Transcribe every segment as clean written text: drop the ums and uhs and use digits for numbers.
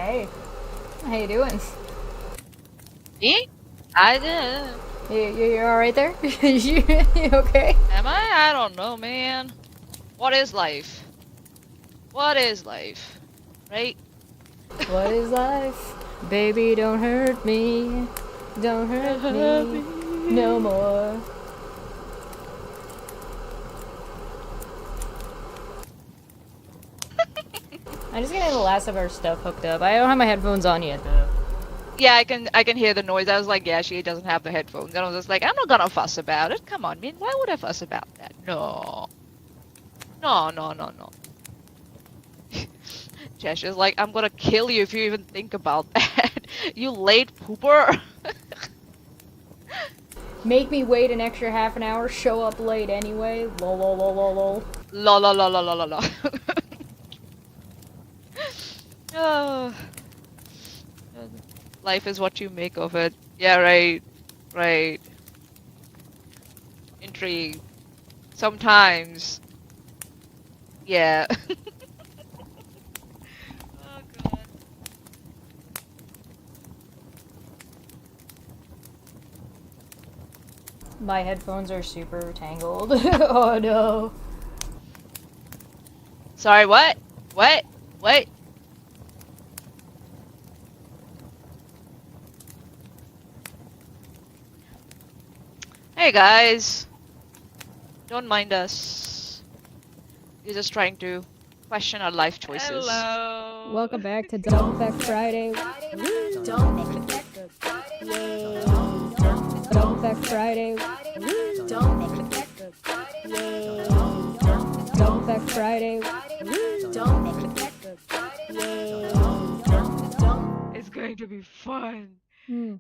Hey, how you doing? Me? I did. You alright there? you okay? Am I? I don't know, man. What is life? What is life? Right? What is life? Baby, don't hurt me. Don't hurt me no more. I'm just getting the last of our stuff hooked up. I don't have my headphones on yet though. Yeah, I can hear the noise. I was like, yeah, she doesn't have the headphones. And I was just like, I'm not gonna fuss about it. Come on, man. Why would I fuss about that? No. No, no, no, no. Jesh is like, I'm gonna kill you if you even think about that. You late pooper. Make me wait an extra half an hour, show up late anyway. Lol lol lol lol lol. La la la la la la la. Oh. Life is what you make of it. Yeah, right. Right. Intrigue. Sometimes. Yeah. Oh god. My headphones are super tangled. Oh no. Sorry, what? What? What? Hey guys. Don't mind us. You're just trying to question our life choices. Hello. Welcome back to Don't Feck Friday. Don't Feck Friday. Don't Feck Friday. Don't Feck Friday. Don't Feck Friday. Don't Feck Friday. It's going to be fun. Hmm.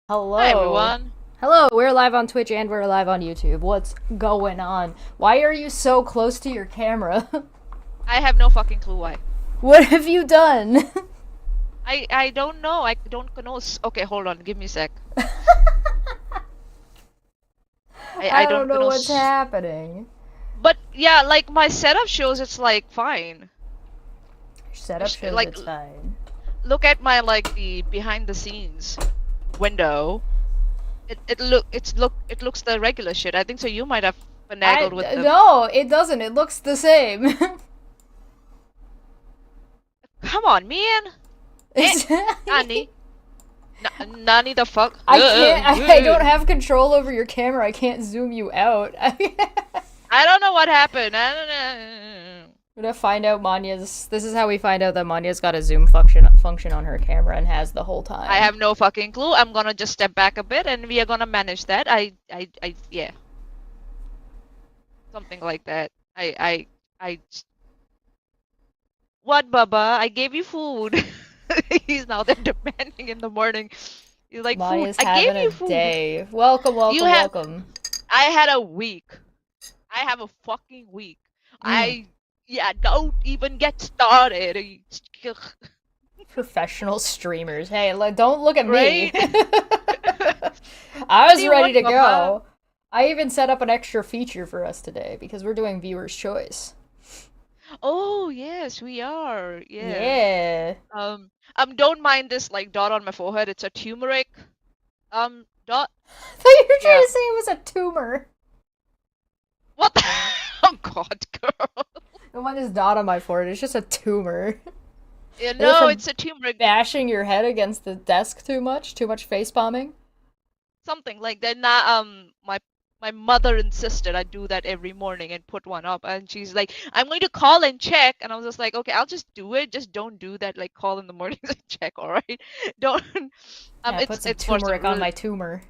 Hello. Hi everyone. Hello, we're live on Twitch and we're live on YouTube. What's going on? Why are you so close to your camera? I have no fucking clue why. What have you done? I don't know. I don't know. Okay, hold on. Give me a sec. I don't know what's happening. But yeah, like my setup shows it's like fine. Your setup shows like- it's fine. Look at my like the behind the scenes window. It looks the regular shit. I think so. You might have finagled with the. No, it doesn't. It looks the same. Come on, man. Nani? Nani the fuck? I can't. I don't have control over your camera. I can't zoom you out. I don't know what happened. I don't know. We're gonna find out Manya's. This is how we find out that Manya's got a zoom function on her camera and has the whole time. I have no fucking clue. I'm gonna just step back a bit and we are gonna manage that. Yeah. Something like that. What, Baba? I gave you food. He's now there demanding in the morning. He's like, Manya's food. I having gave you a food. day. Welcome, welcome, You have- welcome. I had a week. I have a fucking week. Don't even get started. Professional streamers. Hey, don't look at Right? me. I was See ready to what, go. Mama? I even set up an extra feature for us today because we're doing viewer's choice. Oh yes, we are. Yeah. Yeah. Don't mind this like dot on my forehead. It's a turmeric dot. I thought you were trying Yeah. to say it was a tumor. What? Oh God, girl. The one is dot on my forehead. It's just a tumor. Yeah, it no, from- it's a turmeric. Bashing your head against the desk too much face bombing. Something like that. Nah, my mother insisted I do that every morning and put one up, and she's like, "I'm going to call and check," and I was just like, "Okay, I'll just do it. Just don't do that. Like, call in the mornings and check. All right? Don't." Yeah, put some it's for some turmeric on rel- my tumor.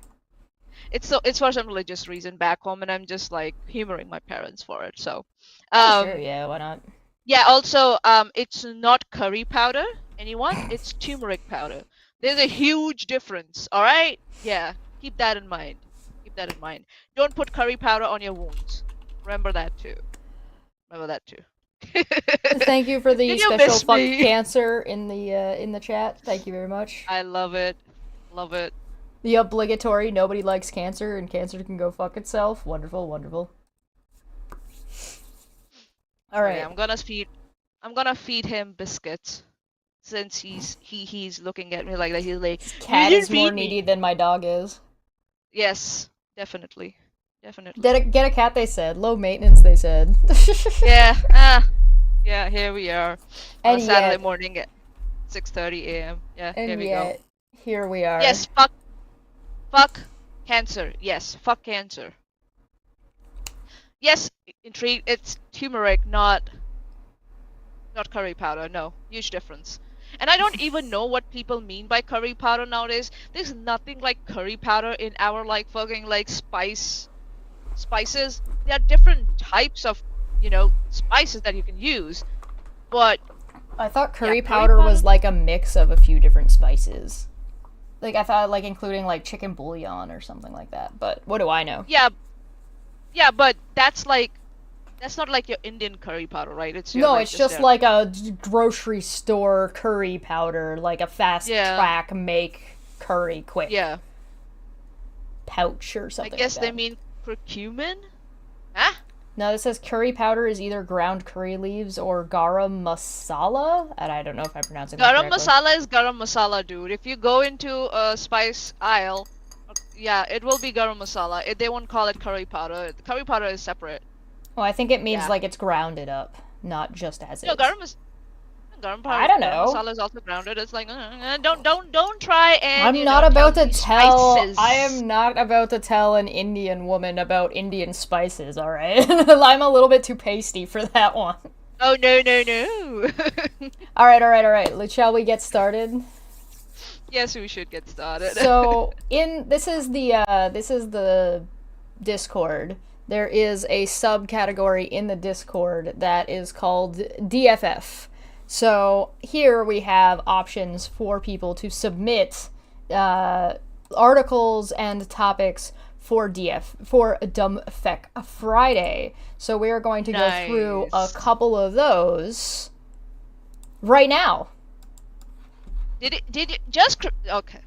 It's for some religious reason back home, and I'm just like humoring my parents for it. So, Oh, sure, yeah, why not? yeah. Also, it's not curry powder. Anyone? It's turmeric powder. There's a huge difference. All right? Yeah. Keep that in mind. Keep that in mind. Don't put curry powder on your wounds. Remember that too. Remember that too. Thank you for the Did you special miss fuck me? cancer in the chat. Thank you very much. I love it. Love it. The obligatory nobody likes cancer and cancer can go fuck itself. Wonderful, wonderful. All Okay, right. I'm gonna feed him biscuits since he's looking at me like that. He's like, Cat "You is didn't more feed me." needy than my dog is. Yes, definitely. Definitely. Get a cat, they said. Low maintenance, they said. Yeah. Yeah, here we are. On a And Saturday yet, morning at 6:30 a.m. Yeah, here and we go. yet, here we are. Yes, fuck cancer. Yes, fuck cancer. Yes, intrigue. It's turmeric, not curry powder. No, huge difference. And I don't even know what people mean by curry powder nowadays. There's nothing like curry powder in our like fucking like spices. There are different types of, spices that you can use. But I thought curry curry powder was powder? like a mix of a few different spices. Like, I thought, like, including, like, chicken bouillon or something like that. But what do I know? yeah, but that's not like your Indian curry powder, right? It's your, No, like, it's just a- like a grocery store curry powder, like a fast Yeah. track make curry quick Yeah. pouch or I something guess like they that. mean curcumin? Huh? No, this says curry powder is either ground curry leaves or garam masala, and I don't know if I'm pronouncing that Garam correctly. masala is garam masala, dude. If you go into a spice aisle, yeah, it will be garam masala. They won't call it curry powder. Curry powder is separate. Well, I think it means Yeah. like it's grounded up, not just as No, is. garam powder. I don't Garam know. masala is also grounded. It's like don't try and I'm not about to me tell. spices. I am not about to tell an Indian woman about Indian spices. All right, I'm a little bit too pasty for that one. Oh no. All right. Shall we get started? Yes, we should get started. So, this is the Discord. There is a subcategory in the Discord that is called DFF. So here we have options for people to submit articles and topics for Dumb Feck Friday. So we are going to go through a Nice. couple of those right now. Did it just okay?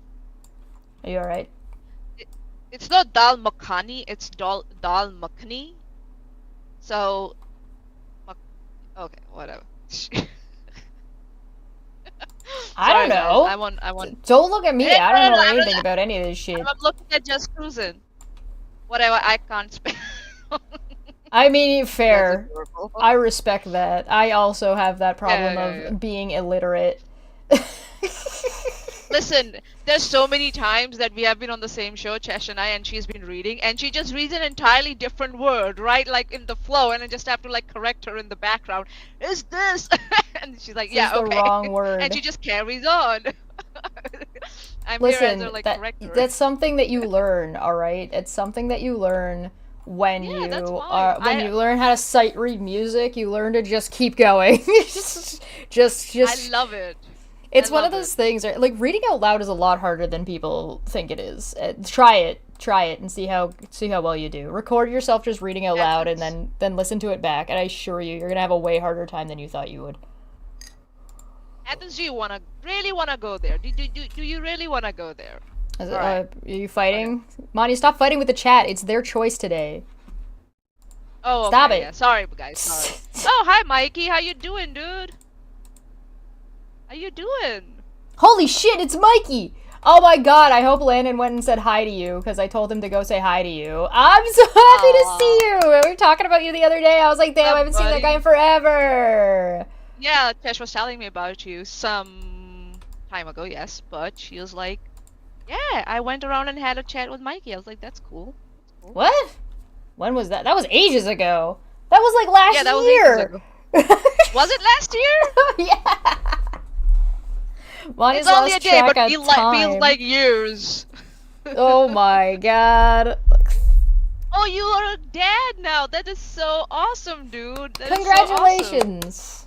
Are you alright? It's not dal makhani, it's dal makhani. So, okay, whatever. I don't Sorry, guys. know. I want. Don't look at me. Yeah, I don't know I don't- anything about any of this shit. I'm looking at just cruising. Whatever. I can't spell. I mean, That's fair. adorable. I respect that. I also have that problem Yeah, of yeah. being illiterate. Listen, there's so many times that we have been on the same show, Chesh and I, and she's been reading, and she just reads an entirely different word, right? Like in the flow, and I just have to like correct her in the background. Is this? And she's like, This yeah, is the okay. wrong word. And she just carries on. I'm here as Listen, her like corrector. that's something that you learn, all right? It's something that you learn when Yeah, that's you fine. are when I- you learn how to sight read music. You learn to just keep going. just I love it. It's I one of love those it. things, right? Like reading out loud is a lot harder than people think it is. Try it, and see how well you do. Record yourself just reading out loud, and then listen to it back. And I assure you, you're gonna have a way harder time than you thought you would. Athens, do you really wanna go there? Do you really wanna go there? Are you fighting? Monty, stop fighting with the chat. It's their choice today. Oh, Stop okay, it. Yeah. Sorry, guys. Sorry. Oh, hi, Mikey. How you doing, dude? How you doing? Holy shit, it's Mikey! Oh my god, I hope Landon went and said hi to you, because I told him to go say hi to you. I'm so happy to see you! We were talking about you the other day. I was like, damn, Up, I haven't seen that guy buddy? in forever! Yeah, Tesh was telling me about you some time ago, yes, but she was like, yeah, I went around and had a chat with Mikey. I was like, that's cool. What? When was that? That was ages ago. That was like last Yeah, that was year! ages ago. Was it last year? Yeah! Monty's It's only a lost day, but track of feels time. like years. Oh my god. Oh, you are a dad now. That is so awesome, dude. That is so awesome. Congratulations!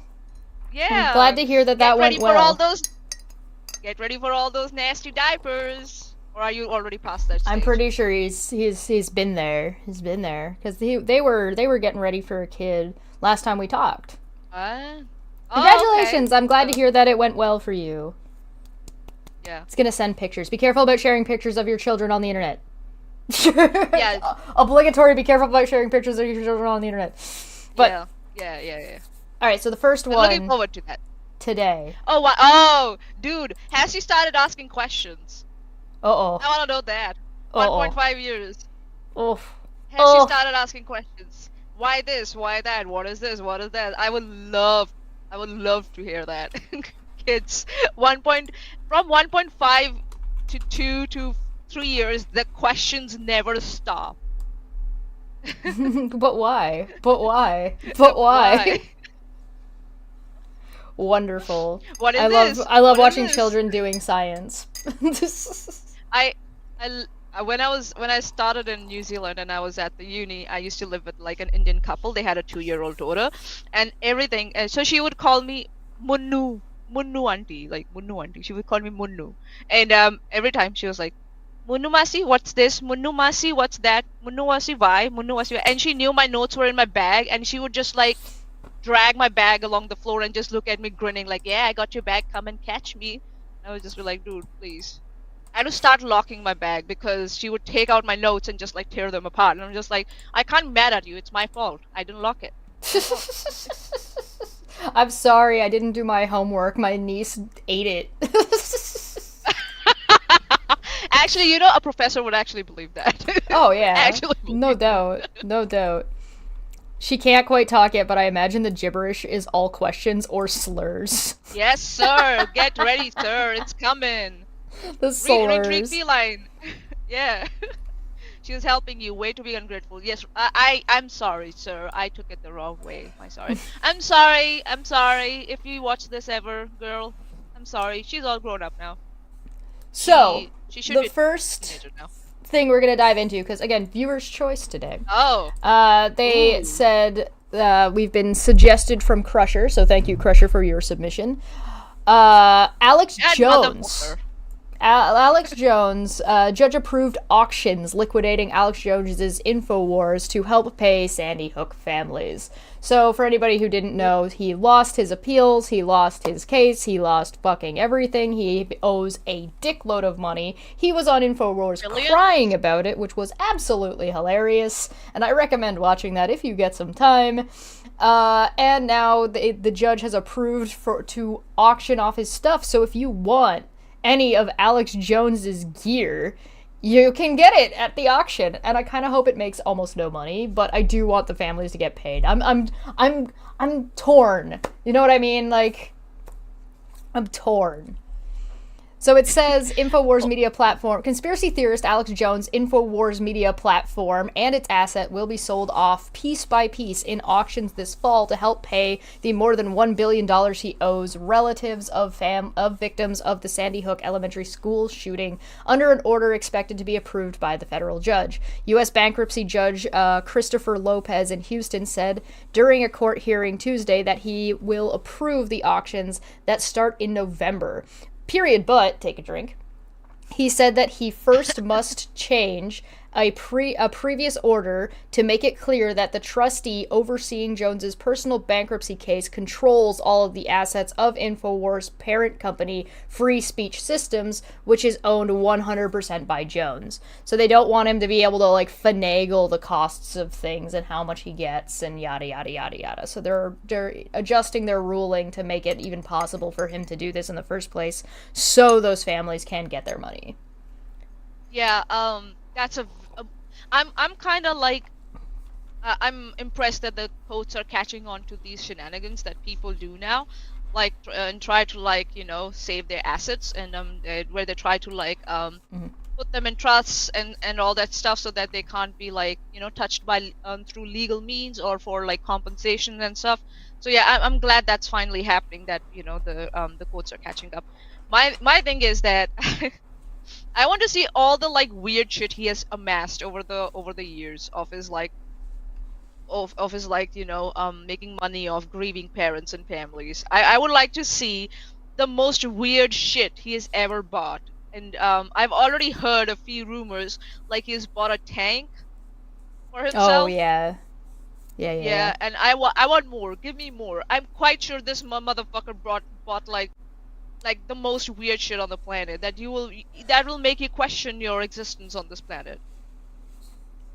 Yeah. I'm glad to hear that Get ready went for well. all those. Get ready for all those nasty diapers. Or are you already past that stage? I'm pretty sure he's been there. He's been there because they were getting ready for a kid last time we talked. What? Oh, Congratulations! I'm glad to So, hear that it went well for you. yeah. It's gonna send pictures. Be careful about sharing pictures of your children on the internet. Yeah. Obligatory. Be careful about sharing pictures of your children on the internet. But Yeah. all right, so the first I'm looking one forward to that. today. Oh, what? Oh, dude, has she started asking questions? Uh oh. I want to know that. Uh oh. 1.5 years. Oof. Has she Oh. started asking questions? Why this? Why that? What is this? What is that? I would love to hear that. Kids, from 1.5 to 2 to 3 years, the questions never stop. But why? But why? But why? Wonderful. What is I this? love What is watching this? children doing science. I, when I started in New Zealand and I was at the uni, I used to live with like an Indian couple. They had a 2-year-old daughter, and everything. So she would call me Munnu, Munnu auntie, like Munnu auntie. She would call me Munnu, and every time she was like, Munnu Masi, what's this? Munnu Masi, what's that? Munnu Masi, why? Munnu Masi, and she knew my notes were in my bag, and she would just like drag my bag along the floor and just look at me grinning like, yeah, I got your bag, come and catch me. I would just be like, dude, please. I had to start locking my bag because she would take out my notes and just like tear them apart. And I'm just like, I can't be mad at you. It's my fault. I didn't lock it. I'm sorry, I didn't do my homework. My niece ate it. Actually, you know, a professor would actually believe that. Oh yeah. Actually No doubt. No doubt. She can't quite talk yet, but I imagine the gibberish is all questions or slurs. Yes, sir. Get ready, sir. It's coming. The Retreat slurs. feline. Yeah. She was helping you. Way to be ungrateful. Yes, I'm sorry, sir. I took it the wrong way. I'm sorry. I'm sorry. I'm sorry. If you watch this ever, girl, I'm sorry. She's all grown up now. So, She should the be a first teenager now. thing we're gonna dive into, because again, viewer's choice today. Oh. They Ooh. said we've been suggested from Crusher, so thank you, Crusher, for your submission. Alex And Jones. motherfucker. Alex Jones, judge approved auctions liquidating Alex Jones's InfoWars to help pay Sandy Hook families. So, for anybody who didn't know, he lost his appeals, he lost his case, he lost fucking everything, he owes a dickload of money. He was on InfoWars Billions? crying about it, which was absolutely hilarious, and I recommend watching that if you get some time. And now the judge has approved to auction off his stuff, so if you want any of Alex Jones's gear, you can get it at the auction, and I kind of hope it makes almost no money, but I do want the families to get paid. I'm torn. You know what I mean? Like, I'm torn. So it says InfoWars Media Platform, conspiracy theorist Alex Jones' InfoWars Media Platform and its asset will be sold off piece by piece in auctions this fall to help pay the more than $1 billion he owes relatives of victims of the Sandy Hook Elementary School shooting under an order expected to be approved by the federal judge. U.S. bankruptcy judge Christopher Lopez in Houston said during a court hearing Tuesday that he will approve the auctions that start in November. Period, but take a drink. He said that he first must change a previous order to make it clear that the trustee overseeing Jones's personal bankruptcy case controls all of the assets of InfoWars' parent company, Free Speech Systems, which is owned 100% by Jones. So they don't want him to be able to, like, finagle the costs of things and how much he gets and yada, yada, yada, yada. So they're adjusting their ruling to make it even possible for him to do this in the first place so those families can get their money. Yeah, that's I'm kind of like, I'm impressed that the courts are catching on to these shenanigans that people do now, like, and try to, like, you know, save their assets, and where they try to, like, put them in trusts and all that stuff so that they can't be, like, you know, touched by through legal means or for, like, compensation and stuff. So yeah, I'm glad that's finally happening, that, you know, the courts are catching up. My thing is that I want to see all the, like, weird shit he has amassed over the years of his, like, of his, like, you know, making money off grieving parents and families. I would like to see the most weird shit he has ever bought. And I've already heard a few rumors, like he's bought a tank for himself. Oh, yeah. Yeah, and I want more. Give me more. I'm quite sure this motherfucker bought like the most weird shit on the planet that will make you question your existence on this planet.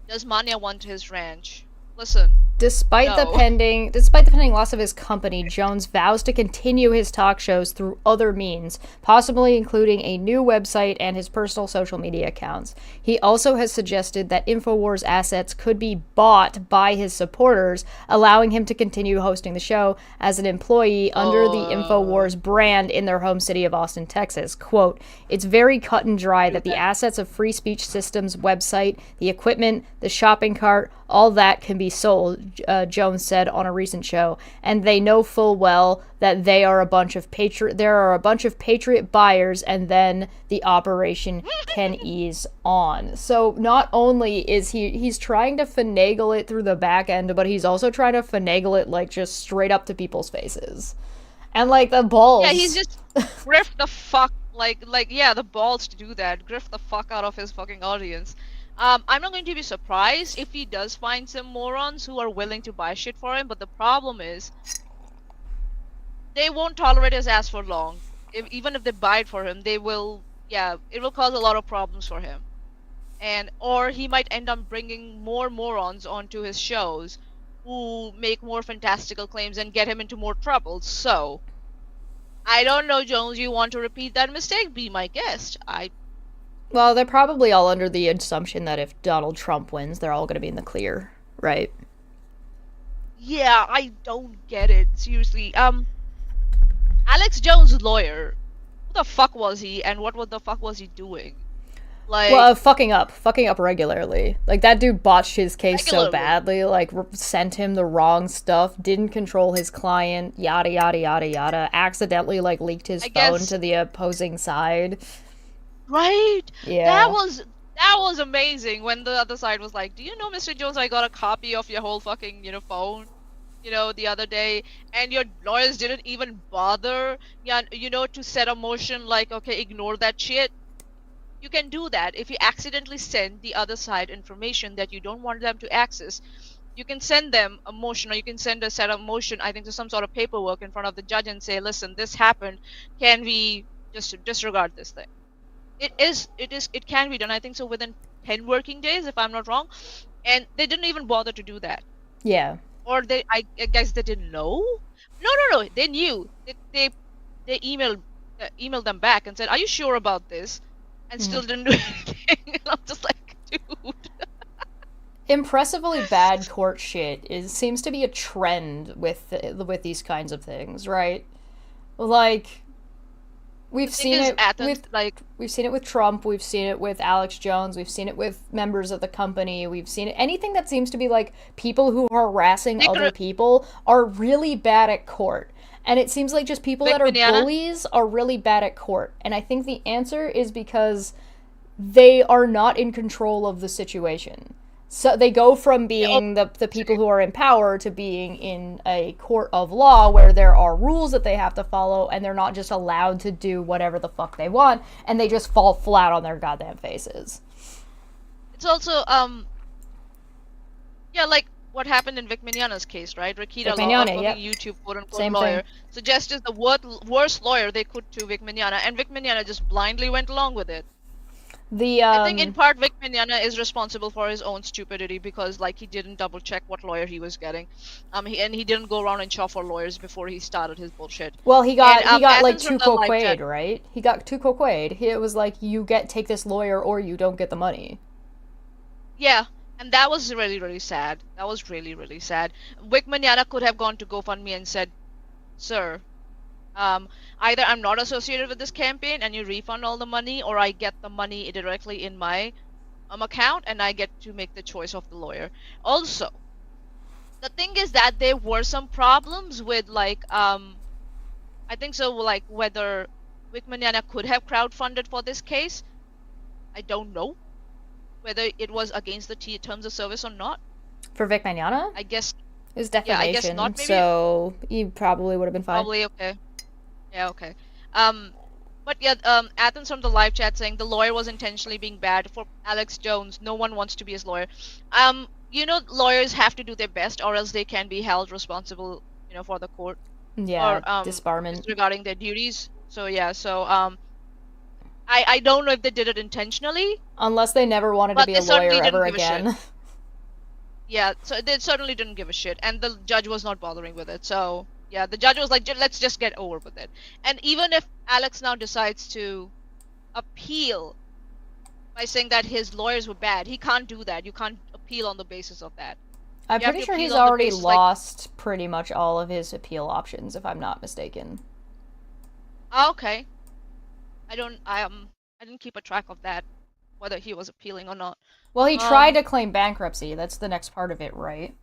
Does Manya want his ranch? Listen. Despite the No. pending loss of his company, Jones vows to continue his talk shows through other means, possibly including a new website and his personal social media accounts. He also has suggested that InfoWars assets could be bought by his supporters, allowing him to continue hosting the show as an employee under the InfoWars brand in their home city of Austin, Texas. Quote, "It's very cut and dry that the assets of Free Speech Systems website, the equipment, the shopping cart, all that can be sold," Jones said on a recent show, and they know full well that there are a bunch of patriot buyers, and then the operation can ease on. So not only is he's trying to finagle it through the back end, but he's also trying to finagle it like just straight up to people's faces. And like the balls. Yeah, he's just grift the fuck the balls to do that. Grift the fuck out of his fucking audience. I'm not going to be surprised if he does find some morons who are willing to buy shit for him, but the problem is they won't tolerate his ass for long. Even if they buy it for him, it will cause a lot of problems for him. Or he might end up bringing more morons onto his shows who make more fantastical claims and get him into more trouble. So, I don't know, Jones, you want to repeat that mistake? Be my guest. Well, they're probably all under the assumption that if Donald Trump wins, they're all going to be in the clear, right? Yeah, I don't get it. Seriously. Alex Jones' lawyer, who the fuck was he, and what the fuck was he doing? Like, well, fucking up regularly. Like, that dude botched his case so regularly. badly, like, sent him the wrong stuff, didn't control his client, yada, yada, yada, yada, accidentally, like, leaked his phone to the opposing side. Right? Yeah. That was amazing when the other side was like, "Do you know, Mr. Jones, I got a copy of your whole fucking, phone, the other day, and your lawyers didn't even bother, to set a motion like, okay, ignore that shit." You can do that if you accidentally send the other side information that you don't want them to access. You can send them a motion, or you can send a set of motion, I think, to some sort of paperwork in front of the judge and say, "Listen, this happened. Can we just disregard this thing?" It can be done, I think so, within 10 working days, if I'm not wrong. And they didn't even bother to do that. Yeah. Or I guess they didn't know? No, they knew. They emailed them back and said, "Are you sure about this?" And still didn't do anything. And I'm just like, dude. Impressively bad court shit seems to be a trend with these kinds of things, right? Like, we've seen it we've seen it with Trump, we've seen it with Alex Jones, we've seen it with members of the company, we've seen it anything that seems to be like people who are harassing other people are really bad at court. And it seems like just people that are bullies are really bad at court. And I think the answer is because they are not in control of the situation. So they go from being the people who are in power to being in a court of law where there are rules that they have to follow, and they're not just allowed to do whatever the fuck they want, and they just fall flat on their goddamn faces. It's also, like what happened in Vic Mignogna's case, right? Rakita Law, YouTube quote-unquote lawyer, suggested the worst lawyer they could to Vic Mignogna, and Vic Mignogna just blindly went along with it. I think in part Vic Mignogna is responsible for his own stupidity because he didn't double check what lawyer he was getting. He didn't go around and shop for lawyers before he started his bullshit. Well, he got like too coquaid, right? He got too coquaid. It was like, take this lawyer or you don't get the money. Yeah. And that was really, really sad. That was really, really sad. Vic Mignogna could have gone to GoFundMe and said, "Sir, either I'm not associated with this campaign and you refund all the money, or I get the money directly in my account and I get to make the choice of the lawyer." Also, the thing is that there were some problems with I think so, whether Vic Mignogna could have crowdfunded for this case. I don't know whether it was against the terms of service or not. For Vic Mignogna? I guess it was defamation. Yeah, I guess not, maybe. So he probably would have been fine. Probably okay. Yeah, okay. But yeah, Athens from the live chat saying the lawyer was intentionally being bad for Alex Jones. No one wants to be his lawyer. Lawyers have to do their best, or else they can be held responsible, for the court Yeah, or disbarment. disregarding their duties. So yeah, I don't know if they did it intentionally, Unless they never wanted to but be they a lawyer certainly didn't ever give a shit. again. Yeah, so they certainly didn't give a shit, and the judge was not bothering with it. So yeah, the judge was like, let's just get over with it. And even if Alex now decides to appeal by saying that his lawyers were bad, he can't do that. You can't appeal on the basis of that. I'm You have pretty to sure appeal he's on the already basis, like, lost pretty much all of his appeal options, if I'm not mistaken. okay, I didn't keep a track of that, whether he was appealing or not. Well, he tried to claim bankruptcy. That's the next part of it, right?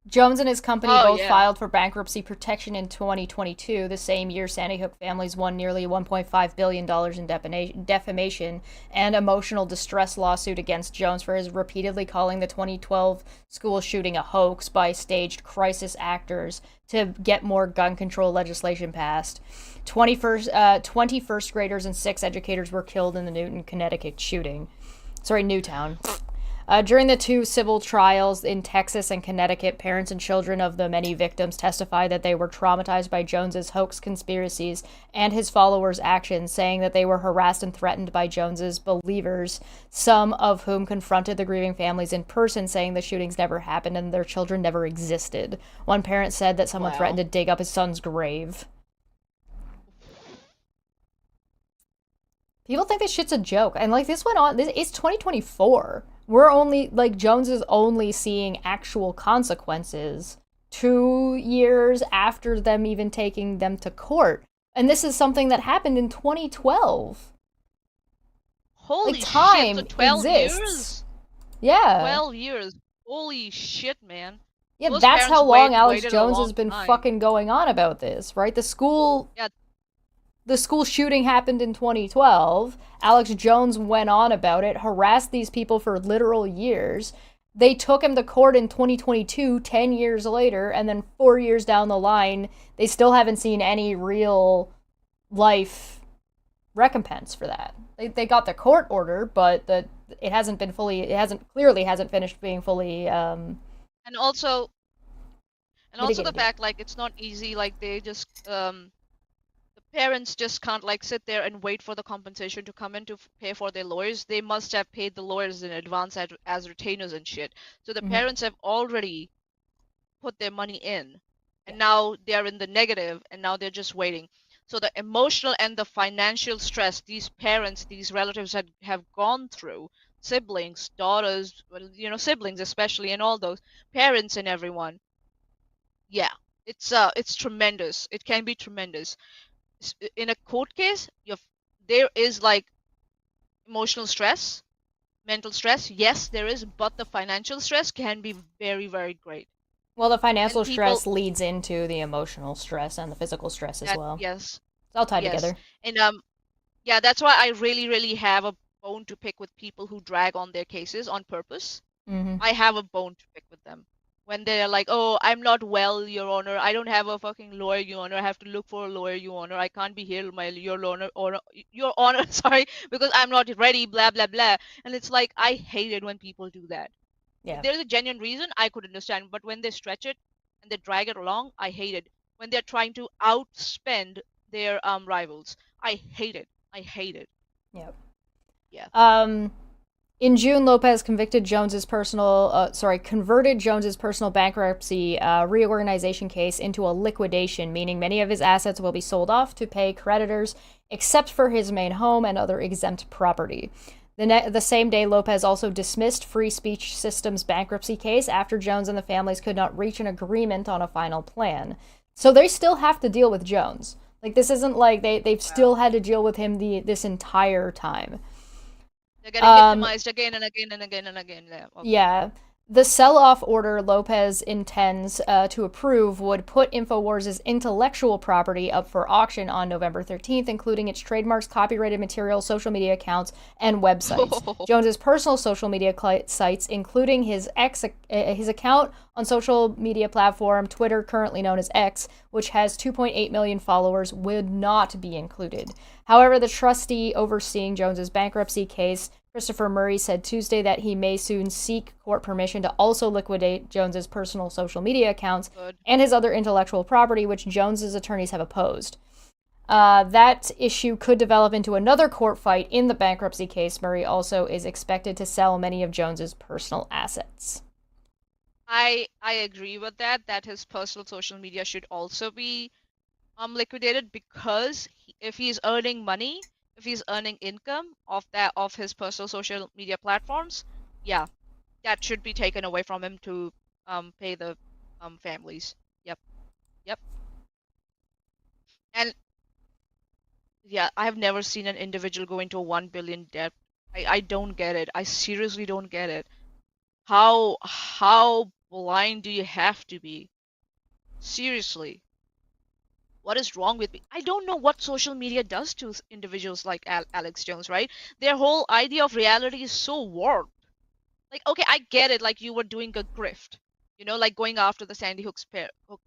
Jones and his company both yeah. filed for bankruptcy protection in 2022, the same year Sandy Hook families won nearly $1.5 billion in defamation and emotional distress lawsuit against Jones for his repeatedly calling the 2012 school shooting a hoax by staged crisis actors to get more gun control legislation passed. 20 first graders and 6 educators were killed in the Newtown, Connecticut shooting. Newtown. During the 2 civil trials in Texas and Connecticut, parents and children of the many victims testified that they were traumatized by Jones's hoax conspiracies and his followers' actions, saying that they were harassed and threatened by Jones's believers, some of whom confronted the grieving families in person, saying the shootings never happened and their children never existed. One parent said that someone threatened to dig up his son's grave. People think this shit's a joke, and this went on. It's 2024. We're only Jones is only seeing actual consequences 2 years after them even taking them to court, and this is something that happened in 2012. Holy time shit! So 12 exists. years. Yeah. 12 years. Holy shit, man. Yeah, Those that's how parents long Alex waited a Jones long has been time. fucking going on about this, right? The school shooting happened in 2012. Alex Jones went on about it, harassed these people for literal years. They took him to court in 2022, 10 years later, and then 4 years down the line, they still haven't seen any real life recompense for that. They got the court order, but it hasn't finished being fully And also the mitigated. fact, it's not easy, they just the parents just can't sit there and wait for the compensation to come in to pay for their lawyers. They must have paid the lawyers in advance as retainers and shit. So the parents have already put their money in, and now they're in the negative, and now they're just waiting. So the emotional and the financial stress these parents, these relatives have gone through, siblings, daughters, siblings especially, and all those parents and everyone. Yeah, it's tremendous. It can be tremendous. In a court case, there is emotional stress, mental stress. Yes, there is, but the financial stress can be very, very great. Well, the financial stress leads into the emotional stress and the physical stress as well. Yes. It's all tied together. And yeah, that's why I really, really have a bone to pick with people who drag on their cases on purpose. I have a bone to pick with them. When they're like, oh, I'm not well, Your Honor. I don't have a fucking lawyer, Your Honor. I have to look for a lawyer, Your Honor. I can't be here, Your Honor, or Your Honor, sorry, because I'm not ready, blah, blah, blah. And it's like, I hate it when people do that. Yeah. If there's a genuine reason, I could understand. But when they stretch it and they drag it along, I hate it. When they're trying to outspend their rivals, I hate it. I hate it. Yep. Yeah. In June, Lopez converted Jones's personal bankruptcy reorganization case into a liquidation, meaning many of his assets will be sold off to pay creditors, except for his main home and other exempt property. The same day, Lopez also dismissed Free Speech Systems' bankruptcy case after Jones and the families could not reach an agreement on a final plan. So they still have to deal with Jones. This isn't like they've still had to deal with him this entire time. They're getting victimized again and again and again and again. Yeah. Okay. Yeah. The sell-off order Lopez intends to approve would put InfoWars' intellectual property up for auction on November 13th, including its trademarks, copyrighted material, social media accounts, and websites. Jones's personal social media sites, including his account on social media platform Twitter, currently known as X, which has 2.8 million followers, would not be included. However, the trustee overseeing Jones's bankruptcy case, Christopher Murray, said Tuesday that he may soon seek court permission to also liquidate Jones's personal social media accounts and his other intellectual property, which Jones's attorneys have opposed. That issue could develop into another court fight in the bankruptcy case. Murray also is expected to sell many of Jones's personal assets. I agree with that his personal social media should also be liquidated, because if he's earning money, if he's earning income of his personal social media platforms, yeah, that should be taken away from him to pay the families. Yep. And yeah, I have never seen an individual go into a 1 billion debt. I don't get it. I seriously don't get it. How blind do you have to be? Seriously. What is wrong with me? I don't know what social media does to individuals like Alex Jones, right? Their whole idea of reality is so warped. Like, okay, I get it, like you were doing a grift, like going after the Sandy Hook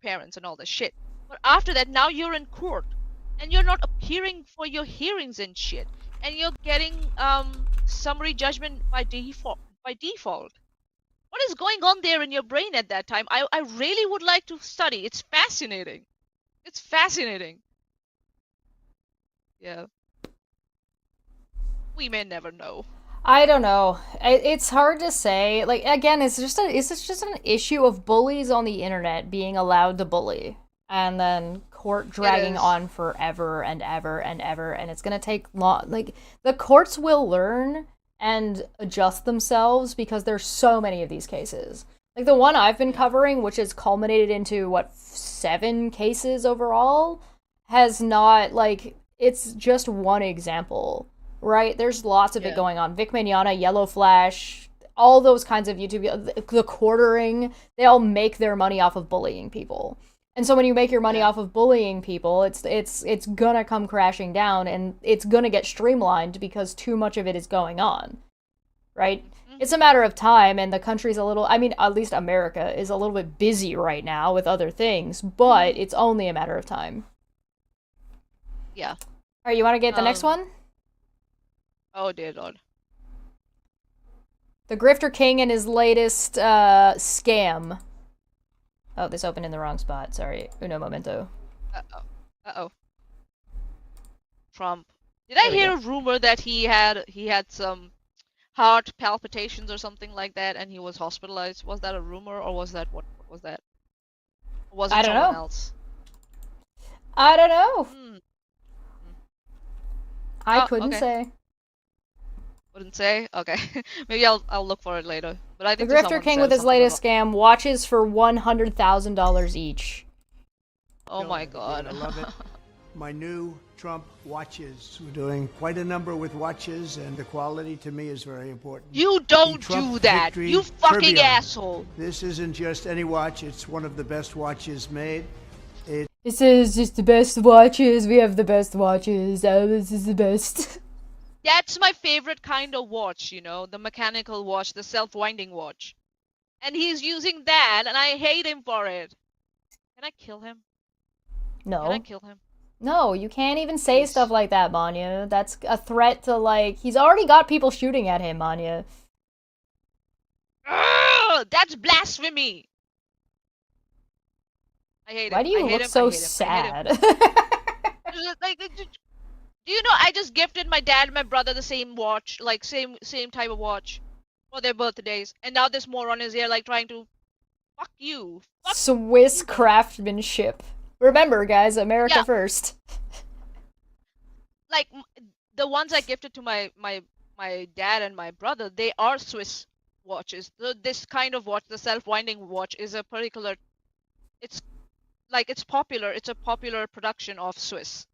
parents and all this shit. But after that, now you're in court, and you're not appearing for your hearings and shit, and you're getting summary judgment by default. What is going on there in your brain at that time? I really would like to study. It's fascinating. It's fascinating. Yeah. We may never know. I don't know. It's hard to say. Like, again, it's just an issue of bullies on the internet being allowed to bully, and then court dragging on forever and ever and ever, and it's gonna take long. Like, the courts will learn and adjust themselves because there's so many of these cases. Like, the one I've been covering, which has culminated into, 7 cases overall, has not, it's just one example, right? There's lots of it going on. Vic Mignogna, Yellow Flash, all those kinds of YouTube, the quartering, they all make their money off of bullying people. And so when you make your money off of bullying people, it's gonna come crashing down, and it's gonna get streamlined because too much of it is going on, right? It's a matter of time, and the country's at least America is a little bit busy right now with other things, but it's only a matter of time. Yeah. Alright, you want to get the next one? Oh, dear Lord. The Grifter King and his latest scam. Oh, this opened in the wrong spot. Sorry. Uno momento. Uh-oh. Trump. Did I hear a rumor that he had some heart palpitations or something like that, and he was hospitalized? Was that a rumor, or was that what was that? Or was it someone else? I don't know. I couldn't say. Wouldn't say? Okay. Maybe I'll look for it later. But I think the Grifter King with his latest scam, watches for $100,000 each. Oh my god. I love it. My new Trump watches. We're doing quite a number with watches, and the quality to me is very important. You don't do that! You fucking Tribune. asshole! This isn't just any watch, it's one of the best watches made. This is just the best watches. We have the best watches. This is the best. That's my favorite kind of watch, the mechanical watch, the self-winding watch. And he's using that, and I hate him for it. Can I kill him? No. Can I kill him? No, you can't even say stuff like that, Manya. That's a threat to, he's already got people shooting at him, Manya. That's blasphemy! I hate him. Why do you look so sad? Do you know I just gifted my dad and my brother the same watch, same type of watch for their birthdays, and now this moron is here trying to fuck you. Swiss craftsmanship. Remember, guys, America first. The ones I gifted to my dad and my brother, they are Swiss watches. This kind of watch, the self-winding watch, is a particular. It's popular. It's a popular production of Swiss.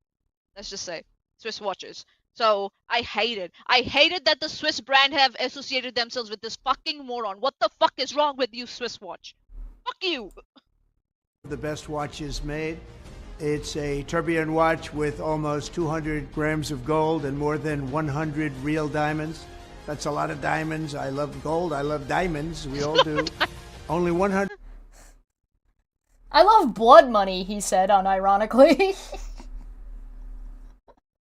Let's just say Swiss watches. So I hate it. I hated that the Swiss brand have associated themselves with this fucking moron. What the fuck is wrong with you, Swiss watch? Fuck you. The best watches made. It's a tourbillon watch with almost 200 grams of gold and more than 100 real diamonds. That's a lot of diamonds. I love gold. I love diamonds. We all do. Only 100. I love blood money, he said unironically.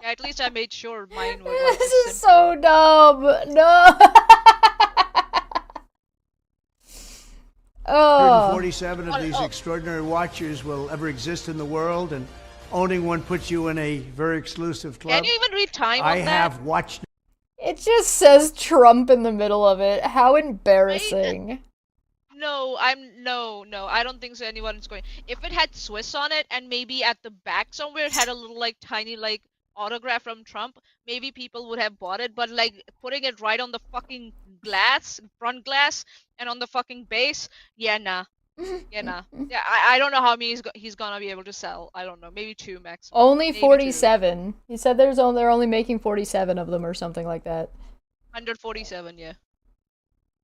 Yeah, at least I made sure mine were like This a is simple- so dumb. No. Oh. 147 of these extraordinary watches will ever exist in the world, and owning one puts you in a very exclusive club. Can you even read time I on that? have watch. It just says Trump in the middle of it. How embarrassing. No, I don't think so anyone's going. If it had Swiss on it and maybe at the back somewhere it had a little like tiny like autograph from Trump, maybe people would have bought it, but like putting it right on the fucking front glass and on the fucking base, yeah, nah. Yeah, nah. Yeah, I don't know how many he's gonna be able to sell. I don't know, maybe 2 max. Only Maybe 47. He said they're only making 47 of them or something like that. 147, yeah.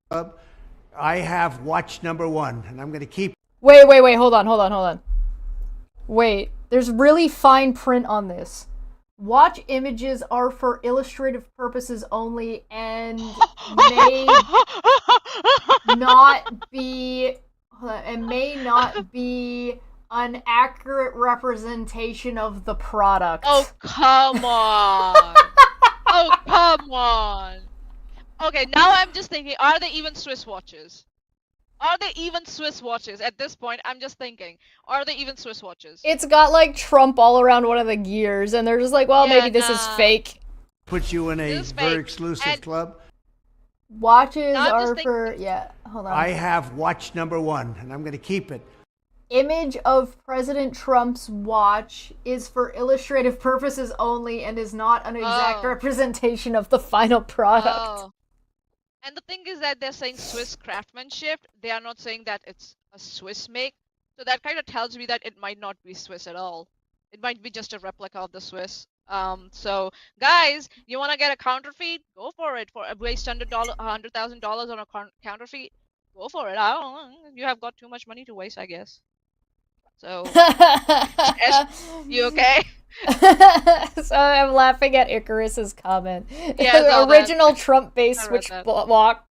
Club. I have watch number 1, and I'm going to keep. Wait, hold on. Wait, there's really fine print on this. Watch images are for illustrative purposes only and may not be an accurate representation of the product. Oh, come on. Oh, come on. Okay, now I'm just thinking, are they even Swiss watches? Are they even Swiss watches? At this point, I'm just thinking, are they even Swiss watches? It's got like Trump all around one of the gears, and they're just like, well, Yeah, maybe this is nah. fake. Put you in a This is very fake. exclusive And- club. Watches Now I'm are just for, yeah, hold on. I have watch number 1, and I'm going to keep it. Image of President Trump's watch is for illustrative purposes only and is not an exact Oh. representation of the final product. Oh. And the thing is that they're saying Swiss craftsmanship. They are not saying that it's a Swiss make. So that kind of tells me that it might not be Swiss at all. It might be just a replica of the Swiss. So guys, you want to get a counterfeit? Go for it. For waste $100,000 on a counterfeit, go for it. I don't know. You have got too much money to waste, I guess. So, you okay? So I'm laughing at Icarus's comment. Yeah, I saw that. Original Trump-based I read Switch that.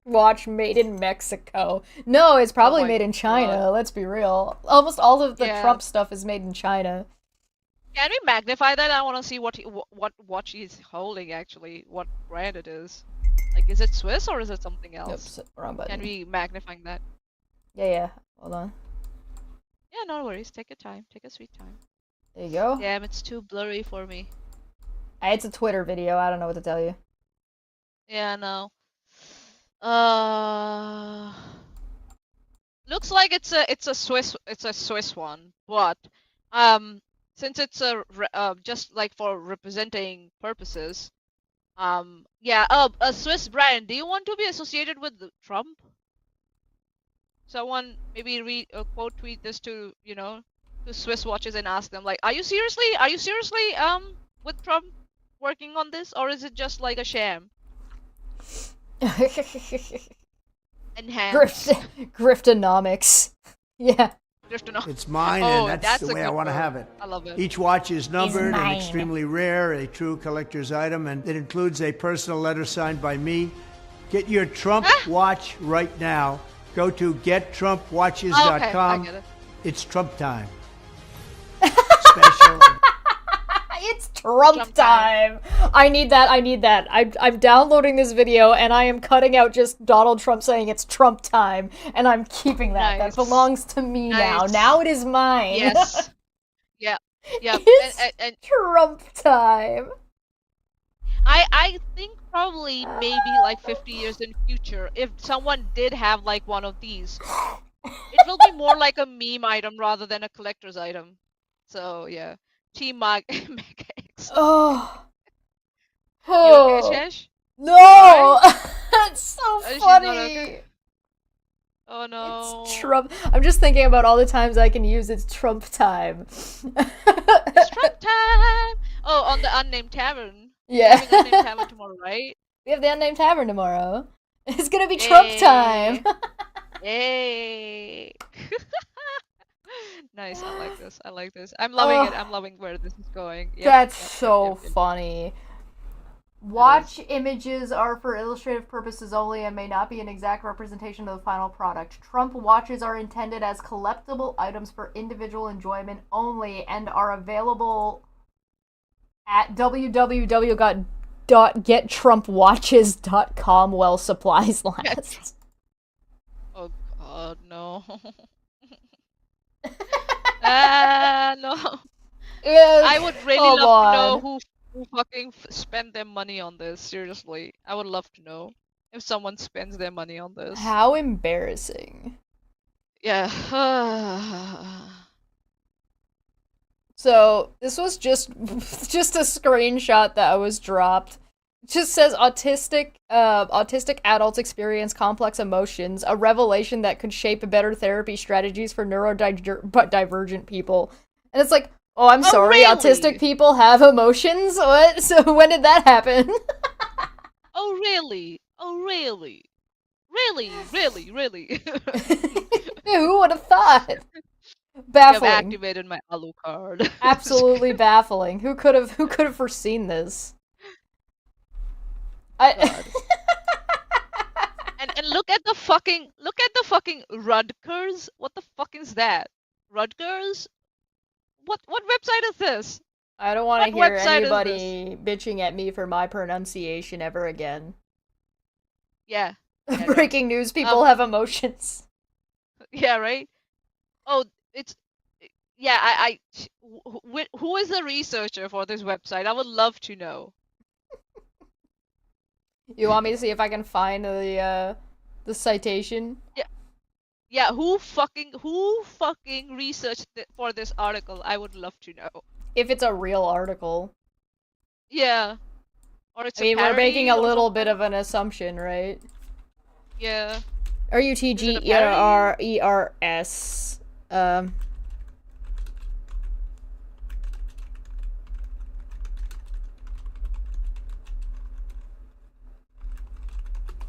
watch made in Mexico. No, it's probably my made in China. God. Let's be real. Almost all of the Yeah. Trump stuff is made in China. Can we magnify that? I want to see what watch he's holding actually. What brand it is. Like, is it Swiss or is it something else? Oops, wrong button. Can we magnify that? Yeah. Hold on. Yeah, no worries. Take your time. Take a sweet time. There you go. Damn, it's too blurry for me. It's a Twitter video. I don't know what to tell you. Yeah, no. Looks like it's a Swiss one, but since it's just like for representing purposes, yeah, a Swiss brand. Do you want to be associated with Trump? Someone maybe quote tweet this to to Swiss watches and ask them like, are you seriously with Trump working on this, or is it just like a sham? Enhanced. Griftonomics. Yeah. Just to know. It's mine, Oh, and that's that's the a way I good want to word. have it. I love it. Each watch is numbered and mine. extremely rare, a true collector's item, and it includes a personal letter signed by me. Get your Trump watch right now. Go to gettrumpwatches.com. Okay, I get it. It's Trump time. Special. It's Trump Trump time. I need that. I'm downloading this video and I am cutting out just Donald Trump saying it's Trump time, and I'm keeping that. Nice. That belongs to me now. Nice. Now it is mine. Yes. Yeah. Yeah. It's And Trump time. I think probably maybe like 50 years in future, if someone did have like one of these, it will be more like a meme item rather than a collector's item. So yeah, Team Mega X. Oh. You Oh. okay, Shesh? No! It's so She's not funny. okay. Oh no. It's Trump. I'm just thinking about all the times I can use it's Trump time. It's Trump time. Oh, on the unnamed tavern. Yeah. Having Unnamed Tavern tomorrow, right? We have the Unnamed Tavern tomorrow. It's gonna be Trump time. Yay! Nice. I like this. I like this. I'm loving it. Oh, I'm loving where this is going. Yep. that's Yep. Yep. so Yep. Yep. funny. It Watch is. images are for illustrative purposes only and may not be an exact representation of the final product. Trump watches are intended as collectible items for individual enjoyment only and are available at www.gettrumpwatches.com while supplies last. Oh God, no. No. I would really Come love to know on. who fucking spent their money on this. Seriously, I would love to know if someone spends their money on this. How embarrassing. Yeah. So this was just a screenshot that was dropped. It just says autistic adults experience complex emotions, a revelation that could shape better therapy strategies for neurodivergent people. And it's like, oh, I'm sorry, really? autistic people have emotions? What? So when did that happen? Oh really? Oh really? Really? Really? Really? Who would have thought? I've Baffling. activated my Alucard. Absolutely baffling. Who could have foreseen this? God. And look at the fucking Rutgers. What the fuck is that? Rutgers? What website is this? I don't want to What hear website is anybody bitching at me for my pronunciation ever again. Yeah. Yeah, no. Breaking news, people have emotions. Yeah, right? Oh, it's yeah, who is the researcher for this website? I would love to know. You want me to see if I can find the citation? Yeah, who fucking researched for this article? I would love to know. If it's a real article. Yeah. Or it's I mean, a we're making a parody or little something. bit of an assumption, right? Yeah. RUTGERERS.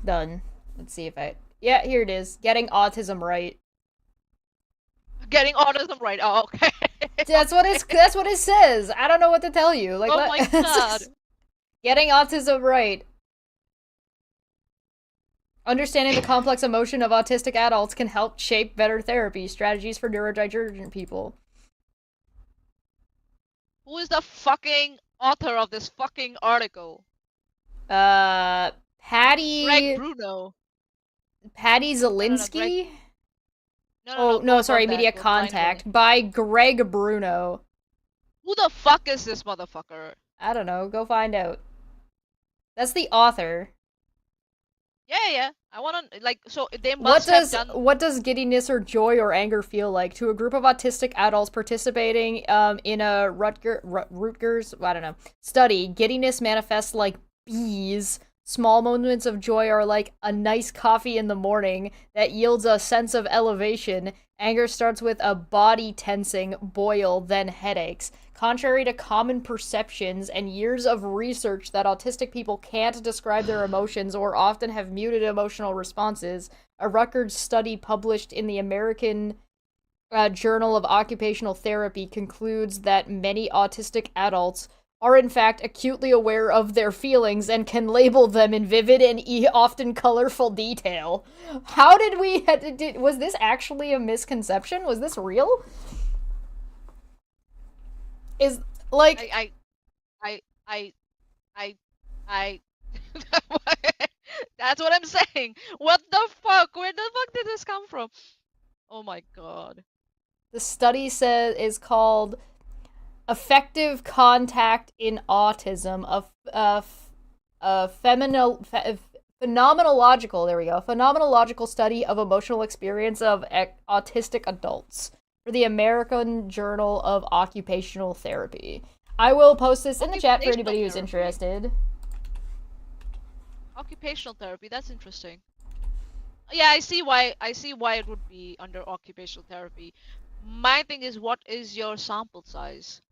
Done. Let's see if I... Yeah, here it is. Getting autism right. Getting autism right. Oh, okay. That's what it says. I don't know what to tell you. Like, Oh my God. Getting autism right. Understanding the complex emotion of autistic adults can help shape better therapy strategies for neurodivergent people. Who is the fucking author of this fucking article? Patty... Greg Bruno. Patty Zelinsky? No, No, go sorry, above that, Media go blind Contact going. by Greg Bruno. Who the fuck is this motherfucker? I don't know, go find out. That's the author. Yeah. I wanna, like, so they must have done... What does giddiness or joy or anger feel like to a group of autistic adults participating in a Rutgers, I don't know, study? Giddiness manifests like bees. Small moments of joy are like a nice coffee in the morning that yields a sense of elevation. Anger starts with a body tensing, boil, then headaches. Contrary to common perceptions and years of research that autistic people can't describe their emotions or often have muted emotional responses, a Rutgers study published in the American Journal of Occupational Therapy concludes that many autistic adults are in fact acutely aware of their feelings and can label them in vivid and often colorful detail. How did we... was this actually a misconception? Was this real? Is, like... I That's what I'm saying. What the fuck? Where the fuck did this come from? Oh my God. The study is called Effective Contact in Autism, a phenomenological study of emotional experience of autistic adults for the American Journal of Occupational Therapy. I will post this in the chat for anybody who's interested. Occupational therapy, that's interesting. Yeah, I see why it would be under occupational therapy. My thing is, what is your sample size?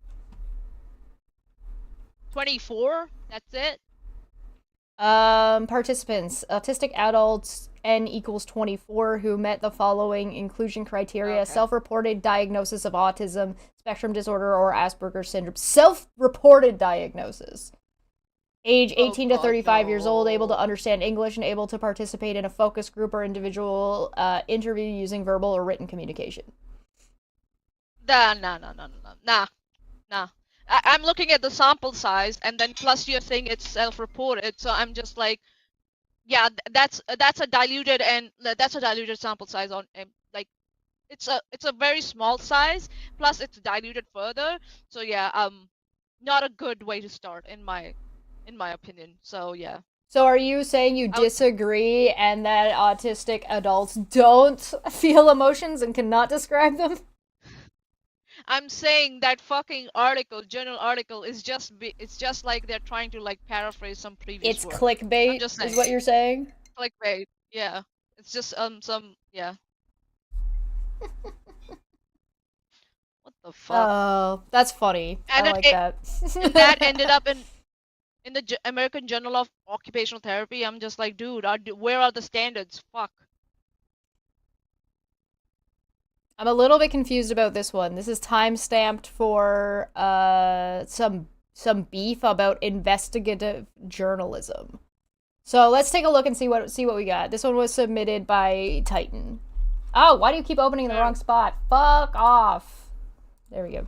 24. That's it. Participants: autistic adults N equals 24 who met the following inclusion criteria: Okay. self-reported diagnosis of autism spectrum disorder or Asperger's syndrome. Self-reported diagnosis. Age 18 to God, 35 years old, able to no. understand English and able to participate in a focus group or individual interview using verbal or written communication. Nah. I'm looking at the sample size, and then plus you're saying it's self-reported, so I'm just like, yeah, that's a diluted sample size on like it's a very small size, plus it's diluted further. So yeah, not a good way to start in my opinion. So yeah. So are you saying you I would- disagree and that autistic adults don't feel emotions and cannot describe them? I'm saying that fucking journal article is it's just like they're trying to like paraphrase some previous It's work. clickbait, I'm just saying. is what you're saying? Clickbait. Yeah. It's just yeah. What the fuck? Oh, that's funny. And I it- like it- that. That ended up in the American Journal of Occupational Therapy. I'm just like, dude, where are the standards? Fuck. I'm a little bit confused about this one. This is time-stamped for some beef about investigative journalism. So let's take a look and see what we got. This one was submitted by Titan. Oh, why do you keep opening in the wrong spot? Fuck off. There we go.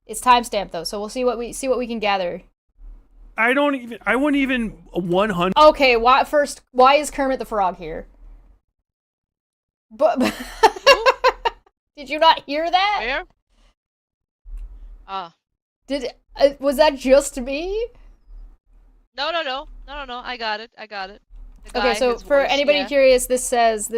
It's timestamped though, so we'll see what we can gather. I wouldn't even 100. Okay, why is Kermit the Frog here? But did you not hear that? Where? Ah. Was that just me? No. I got it. The Okay, guy, so his for voice, anybody yeah. curious, this says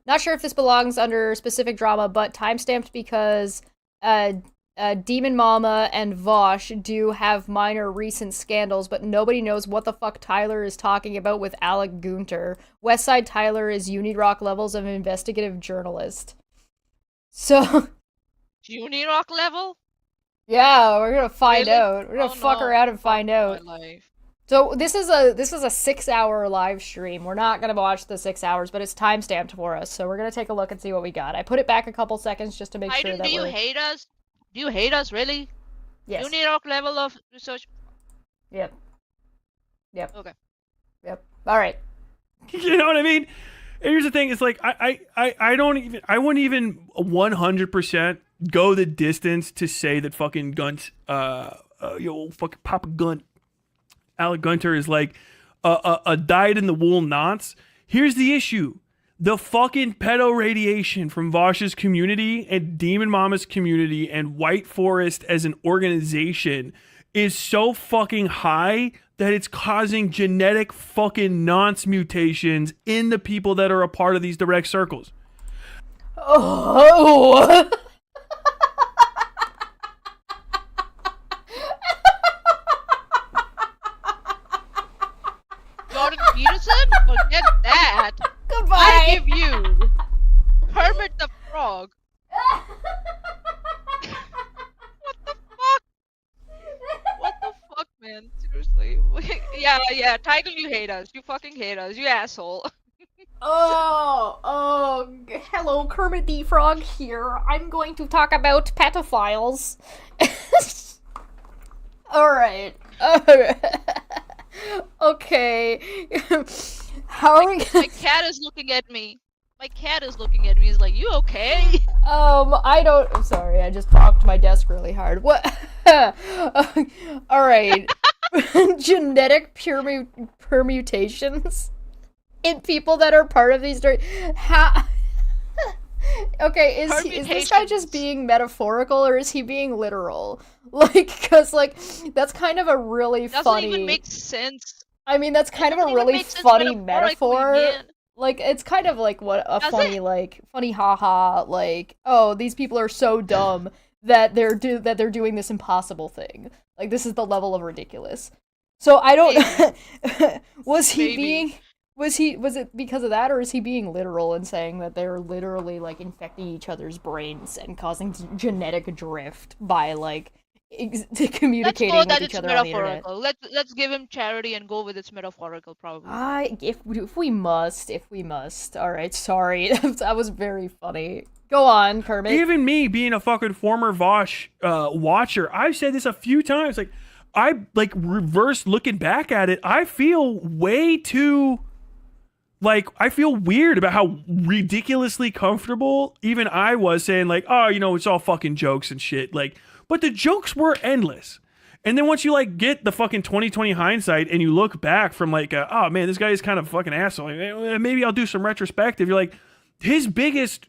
not sure if this belongs under specific drama, but timestamped because Demon Mama and Vosh do have minor recent scandals, but nobody knows what the fuck Tyler is talking about with Alec Gunter. Westside Tyler is Unirock levels of investigative journalist. So Unirock level? yeah, we're gonna find Really? out. We're gonna Oh, fuck no. around and Fuck find my out. life. So this is a 6-hour live stream. We're not gonna watch the 6 hours, but it's timestamped for us, so we're gonna take a look and see what we got. I put it back a couple seconds just to make sure Titan, that do you we're hate us? Do you hate us really? yes. Unirock level of research. Yep. Okay. Yep. All right. You know what I mean? And here's the thing: it's like I wouldn't even 100% go the distance to say that fucking Gunt, fucking Papa Gunt, Alec Gunter is like a dyed in the wool nonce. Here's the issue: the fucking pedo radiation from Vosh's community and Demon Mama's community and White Forest as an organization is so fucking high that it's causing genetic fucking nonce mutations in the people that are a part of these direct circles. Oh. Jordan Peterson? Forget that. Goodbye. I give you Kermit the Frog. What the fuck? What the fuck, man? Seriously. Yeah. Title, you hate us. You fucking hate us. You asshole. Hello, Kermit the Frog here. I'm going to talk about pedophiles. Alright. Okay. How are we My gonna... cat is looking at me. My cat is looking at me. He's like, you okay? I'm sorry, I just popped my desk really hard. What? Alright. Genetic permutations in people that are part of these how... Okay, is this guy just Permutations. being metaphorical or is he being literal? Like, cause like that's kind of a really Doesn't funny. even make sense. I mean, that's kind of a Doesn't even really make sense funny metaphorically, metaphor. man. Like, it's kind of like what a Does funny it? like funny haha like, oh, these people are so dumb that they're doing this impossible thing. Like, this is the level of ridiculous. So I don't. Was Maybe. it because of that, or is he being literal and saying that they're literally like infecting each other's brains and causing genetic drift by like communicating with that each it's other on the internet. metaphorical. Let's give him charity and go with it's metaphorical, probably. If we must. All right, sorry. That was very funny. Go on, Kermit. Even me being a fucking former Vosh watcher, I've said this a few times. Like, I like reverse looking back at it. I feel way too. Like, I feel weird about how ridiculously comfortable even I was saying, like, oh, you know, it's all fucking jokes and shit. Like, but the jokes were endless. And then once you, like, get the fucking 2020 hindsight and you look back from, like, oh, man, this guy is kind of a fucking asshole. Like, maybe I'll do some retrospective. You're like, his biggest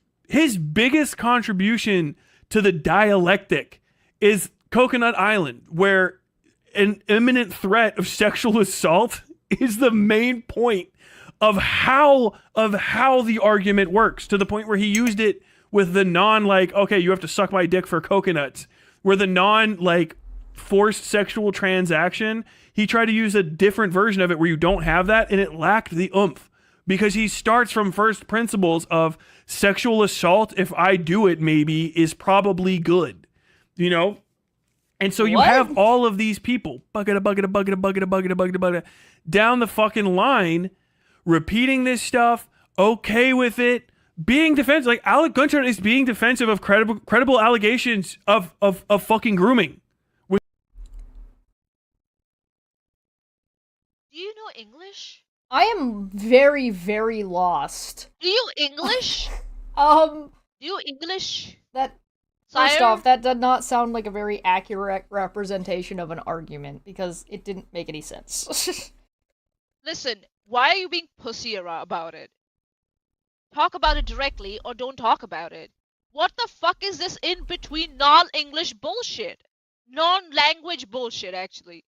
contribution to the dialectic is Coconut Island, where an imminent threat of sexual assault is the main point of how the argument works, to the point where he used it with the non, like, okay, you have to suck my dick for coconuts, where the non, like, forced sexual transaction, he tried to use a different version of it where you don't have that, and it lacked the oomph, because he starts from first principles of sexual assault, if I do it, maybe, is probably good, you know? And so you have all of these people, bucket down the fucking line, repeating this stuff, okay with it, being defensive. Like, Alec Gunter is being defensive of credible allegations of fucking grooming. Do you know English? I am very, very lost. Do you English? Um, Do you English? that Sire? first off, that did not sound like a very accurate representation of an argument, because it didn't make any sense. Listen, why are you being pussy about it? Talk about it directly or don't talk about it. What the fuck is this in between non-English bullshit? Non-language bullshit, actually.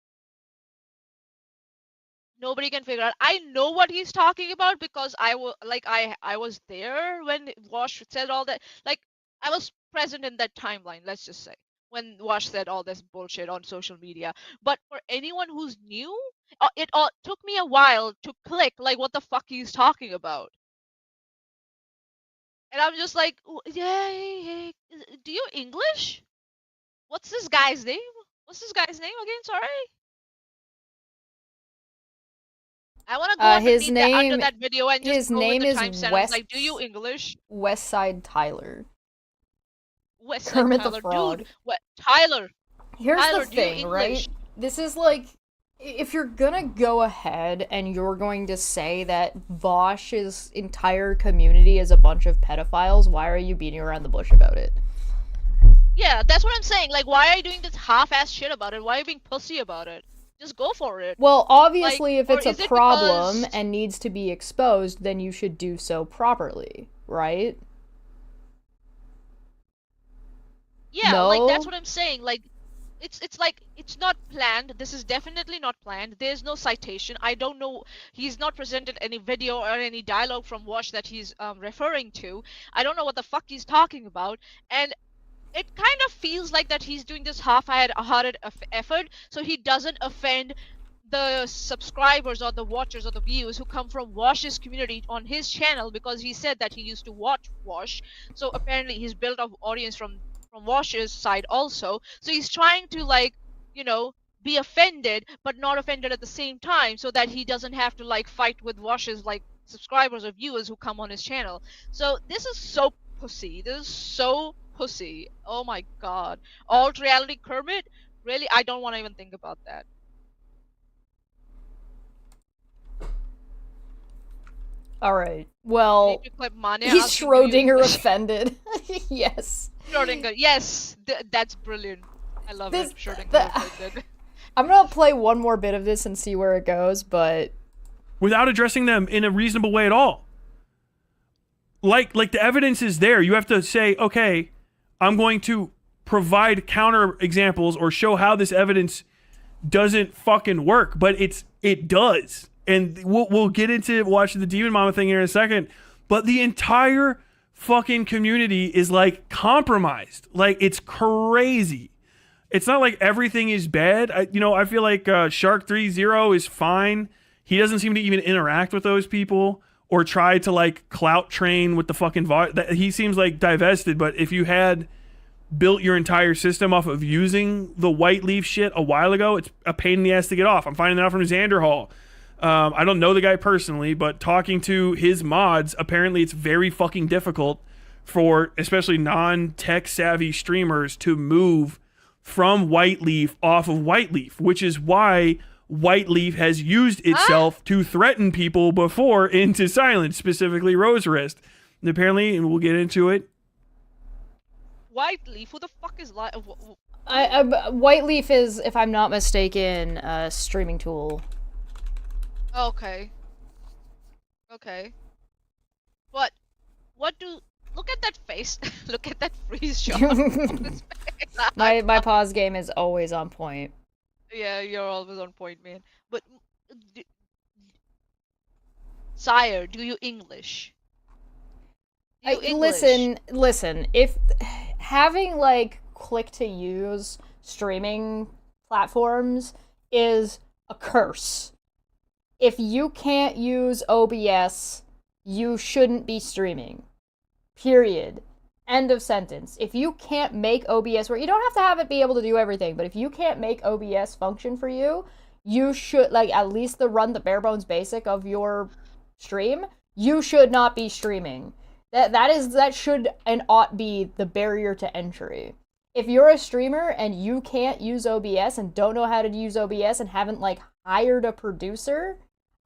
Nobody can figure out. I know what he's talking about because I was there when Wash said all that. Like, I was present in that timeline, let's just say, when Wash said all this bullshit on social media. But for anyone who's new, it took me a while to click, like, what the fuck he's talking about. And I'm just like, yeah, do you English? What's this guy's name? What's this guy's name again? Sorry. I want to go under that video and just his go name with the is timestamp. West. Like, do you English? Westside Tyler. Westside Kermit the Tyler, Frog. dude. What? Tyler. Here's Tyler, the do you thing, right? English? This is like, if you're gonna go ahead and you're going to say that Vosh's entire community is a bunch of pedophiles, why are you beating around the bush about it? Yeah, that's what I'm saying. Like, why are you doing this half-ass shit about it? Why are you being pussy about it? Just go for it. Well, obviously, Like, if it's or a is it problem because- and needs to be exposed, then you should do so properly, right? Yeah, like, that's No? what I'm saying. Like, it's like, it's not planned. This is definitely not planned. There's no citation. I don't know. He's not presented any video or any dialogue from Wash that he's referring to. I don't know what the fuck he's talking about. And it kind of feels like that he's doing this half-hearted effort so he doesn't offend the subscribers or the watchers or the viewers who come from Wash's community on his channel, because he said that he used to watch Wash. So apparently he's built up audience from Wash's side also. So he's trying to, like, you know, be offended but not offended at the same time, so that he doesn't have to, like, fight with Wash's, like, subscribers or viewers who come on his channel. So this is so pussy. This is so pussy. Oh my god. Alt reality Kermit? Really? I don't want to even think about that. Alright, well, Need to clip Mania he's asking Schrodinger you- offended. Yes. Schrodinger. Yes, that's brilliant. I love This- it. Schrodinger the- offended. I'm gonna play one more bit of this and see where it goes, but Without addressing them in a reasonable way at all. Like the evidence is there. You have to say, okay, I'm going to provide counter examples or show how this evidence doesn't fucking work, but it does. And we'll get into watching the Demon Mama thing here in a second. But the entire fucking community is, like, compromised. Like, it's crazy. It's not like everything is bad. I feel like Shark 3-0 is fine. He doesn't seem to even interact with those people or try to, like, clout train with the fucking he seems like divested. But if you had built your entire system off of using the white leaf shit a while ago, it's a pain in the ass to get off. I'm finding that out from Xander Hall. I don't know the guy personally, but talking to his mods, apparently it's very fucking difficult for especially non-tech savvy streamers to move from white leaf off of white leaf, which is why white leaf has used itself to threaten people before into silence, specifically Rose Wrist. And apparently, and we'll get into it. White leaf? Who the fuck is White leaf is, if I'm not mistaken, a streaming tool. Okay. Okay. But look at that face. Look at that freeze shot. My pause game is always on point. Yeah, you're always on point, man. But Sire, do you English? Do you English? Listen, if having like click to use streaming platforms is a curse. If you can't use OBS, you shouldn't be streaming. Period. End of sentence. If you can't make OBS work, you don't have to have it be able to do everything, but if you can't make OBS function for you, you should, like, at least run the bare bones basic of your stream, you should not be streaming. That should and ought be the barrier to entry. If you're a streamer and you can't use OBS and don't know how to use OBS and haven't, like, hired a producer,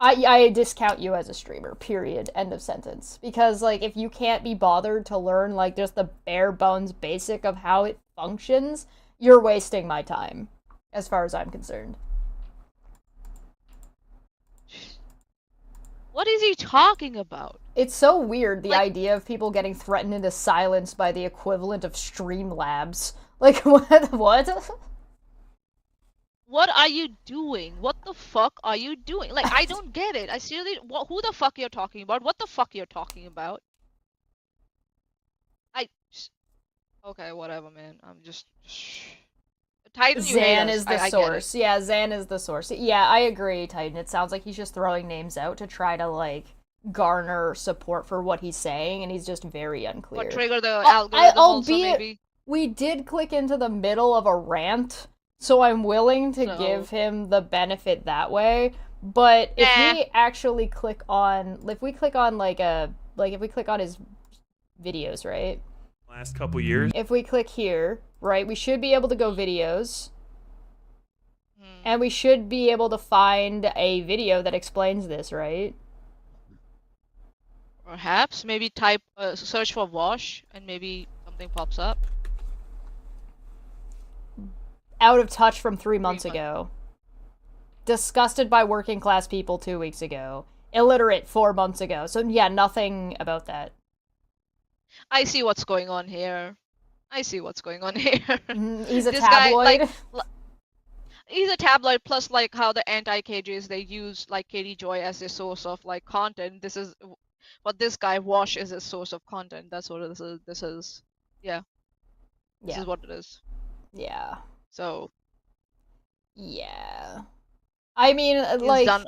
I discount you as a streamer, period, end of sentence. Because, like, if you can't be bothered to learn, like, just the bare bones basic of how it functions, you're wasting my time, as far as I'm concerned. What is he talking about? It's so weird, the idea of people getting threatened into silence by the equivalent of Streamlabs. Like, what? What are you doing? What the fuck are you doing? Like, I don't get it. I seriously, who the fuck you're talking about? What the fuck you're talking about? Okay, whatever, man. I'm just... Titan, you hate Zan us. is the source. Yeah, Zan is the source. Yeah, I agree, Titan. It sounds like he's just throwing names out to try to, like, garner support for what he's saying, and he's just very unclear. Or trigger the algorithm also, maybe. We did click into the middle of a rant, so I'm willing to give him the benefit that way. But if we actually click on, if we click on his videos, right? Last couple years. If we click here, right, we should be able to go videos. And we should be able to find a video that explains this, right? Perhaps. Maybe type, search for wash, and maybe something pops up. Out of touch from 3 months ago. Disgusted by working class people 2 weeks ago. Illiterate 4 months ago. So yeah, nothing about that. I see what's going on here. He's a tabloid. He's a tabloid, plus like how the anti-KJs, they use like Katie Joy as a source of like content. This is what this guy Wash is a source of content. That's what this is. Yeah. This is what it is. Yeah. So. Yeah. I mean, he's like... done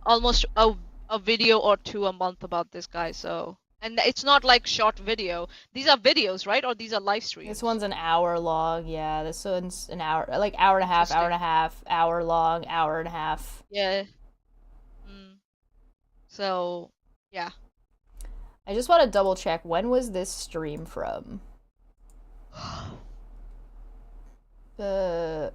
almost a video or two a month about this guy, so... And it's not like short video. These are videos, right? Or these are live streams? This one's an hour long, yeah. This one's an hour, like hour and a half, hour long, hour and a half. Yeah. So, yeah. I just want to double check, when was this stream from? Why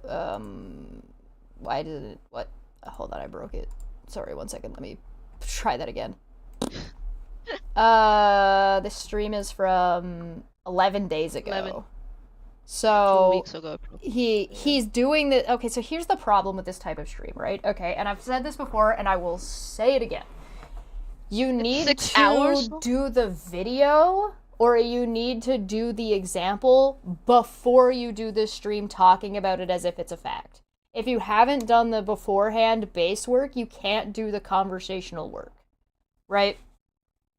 did it, what? Hold on, I broke it. Sorry, 1 second, let me try that again. This stream is from 11 days ago. 11. So 2 weeks ago. he's doing the, okay, so here's the problem with this type of stream, right? Okay, and I've said this before and I will say it again. You need 6 to hours? do the video, or you need to do the example before you do the stream talking about it as if it's a fact. If you haven't done the beforehand base work, you can't do the conversational work, right?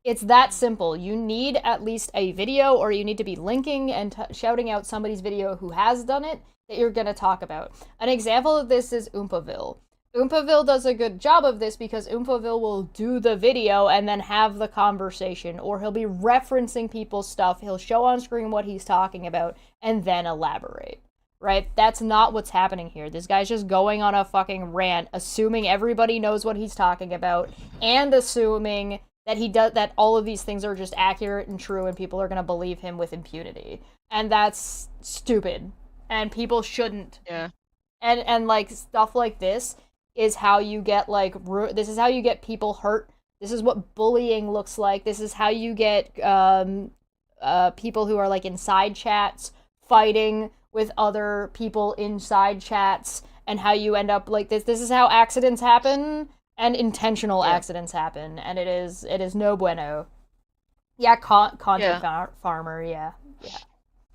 It's that simple. You need at least a video, or you need to be linking and shouting out somebody's video who has done it that you're going to talk about. An example of this is Oompaville. Oompaville does a good job of this because Oompaville will do the video and then have the conversation, or he'll be referencing people's stuff, he'll show on screen what he's talking about, and then elaborate. Right? That's not what's happening here. This guy's just going on a fucking rant, assuming everybody knows what he's talking about, and assuming that all of these things are just accurate and true and people are gonna believe him with impunity. And that's stupid. And people shouldn't. Yeah. And like stuff like this is how you get this is how you get people hurt. This is what bullying looks like. This is how you get people who are like in side chats fighting with other people inside chats, and how you end up like this. This is how accidents happen, and intentional accidents happen, and it is no bueno. Yeah, content farmer, yeah.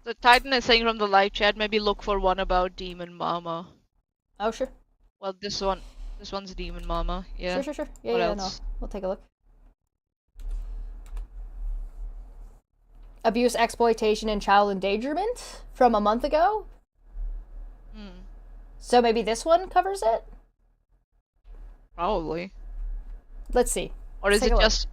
So Titan is saying from the live chat, maybe look for one about Demon Mama. Oh, sure. Well, this one's Demon Mama. Yeah. Sure. Yeah, What no. else? We'll take a look. Abuse, exploitation, and child endangerment from a month ago. So maybe this one covers it? Probably. Let's see. Or is it just...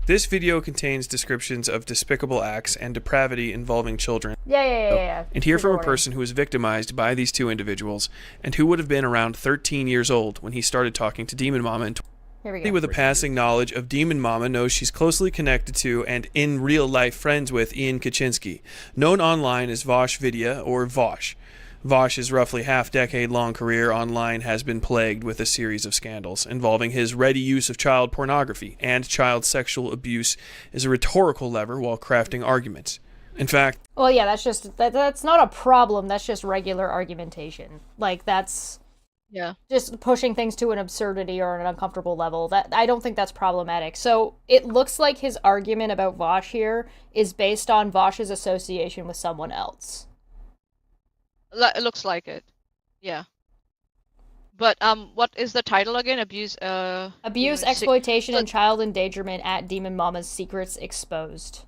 This video contains descriptions of despicable acts and depravity involving children. Yeah. And hear from a person who was victimized by these two individuals, and who would have been around 13 years old when he started talking to Demon Mama in Here we go. with a passing knowledge of Demon Mama knows she's closely connected to and in real life friends with Ian Kaczynski, known online as Vosh Vidya or Vosh. Vosh's roughly half-decade-long career online has been plagued with a series of scandals involving his ready use of child pornography and child sexual abuse as a rhetorical lever while crafting arguments. In fact... Well, yeah, that's not a problem, that's just regular argumentation. Like, that's... Yeah. Just pushing things to an absurdity or an uncomfortable level. That I don't think that's problematic. So it looks like his argument about Vosh here is based on Vosh's association with someone else. It looks like it. Yeah. But what is the title again? Abuse, exploitation, and child endangerment at Demon Mama's Secrets Exposed.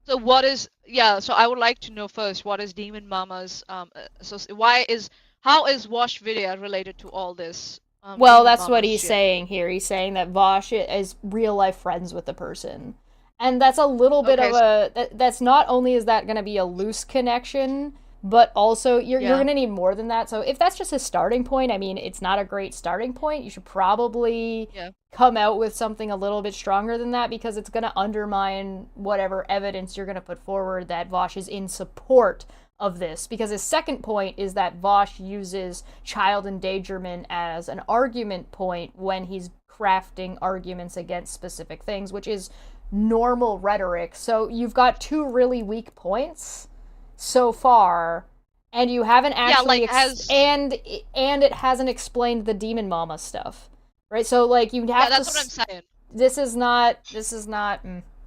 So what is... Yeah, so I would like to know first, what is Demon Mama's... How is Vosh Vidya related to all this? Well, Demon that's Mama's what he's shit? saying here. He's saying that Vosh is real-life friends with the person. And that's a little bit of a... That's not only is that going to be a loose connection... But also, you're going to need more than that. So if that's just a starting point, I mean, it's not a great starting point. You should probably come out with something a little bit stronger than that, because it's going to undermine whatever evidence you're going to put forward that Vosh is in support of this. Because his second point is that Vosh uses child endangerment as an argument point when he's crafting arguments against specific things, which is normal rhetoric. So you've got two really weak points so far, and you haven't actually and it hasn't explained the Demon Mama stuff, right? So like you have that's what I'm saying. This is not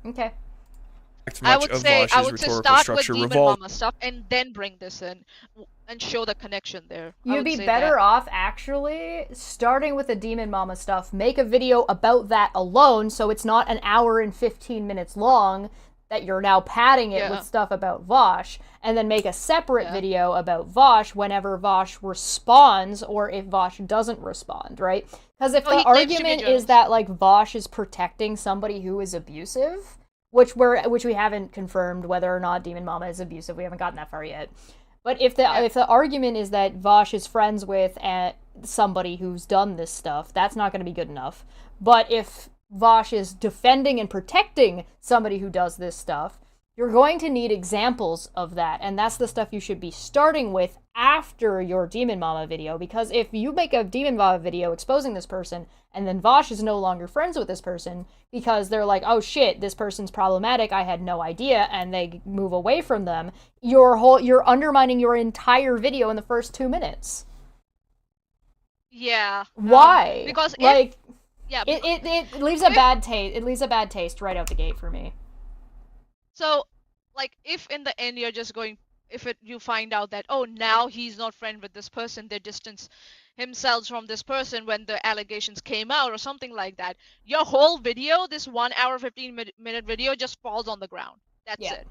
okay. I would say start with Demon Mama stuff and then bring this in and show the connection there. You'd be better off actually starting with the Demon Mama stuff. Make a video about that alone, so it's not an hour and 15 minutes long. That you're now padding it with stuff about Vosh, and then make a separate video about Vosh whenever Vosh responds, or if Vosh doesn't respond, right? Because if the argument is that like Vosh is protecting somebody who is abusive, which we haven't confirmed whether or not Demon Mama is abusive, we haven't gotten that far yet. But if the argument is that Vosh is friends with somebody who's done this stuff, that's not going to be good enough. But if Vosh is defending and protecting somebody who does this stuff, you're going to need examples of that, and that's the stuff you should be starting with after your Demon Mama video, because if you make a Demon Mama video exposing this person, and then Vosh is no longer friends with this person, because they're like, oh shit, this person's problematic, I had no idea, and they move away from them, you're undermining your entire video in the first 2 minutes. Yeah. Why? Because it leaves a bad taste. It leaves a bad taste right out the gate for me. So, like, if in the end you're just going, you find out that now he's not friend with this person, they distance themselves from this person when the allegations came out or something like that, your whole video, this 1 hour 15-minute video, just falls on the ground. That's it.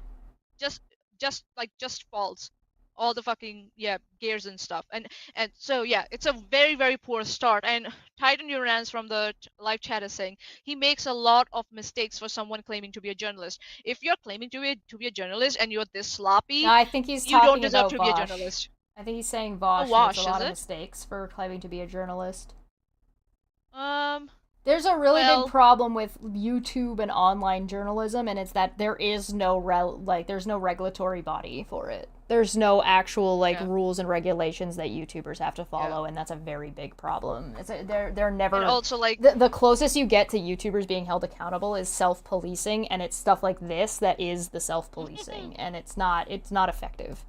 Just falls. all the fucking gears and stuff. And so yeah, it's a very very poor start. And Titan Uranus from the live chat is saying he makes a lot of mistakes for someone claiming to be a journalist. If you're claiming to be a journalist and you're this sloppy, No, I think he's you don't talking deserve about to be a Vosh. journalist. I think he's saying Vosh makes Wash, a is lot of it? mistakes for claiming to be a journalist. Um, There's a really Well- big problem with YouTube and online journalism, and it's that there is no there's no regulatory body for it. There's no actual Yeah. rules and regulations that YouTubers have to follow, and that's a very big problem. They're never. and also like The closest you get to YouTubers being held accountable is self-policing, and it's stuff like this that is the self-policing, and it's not effective.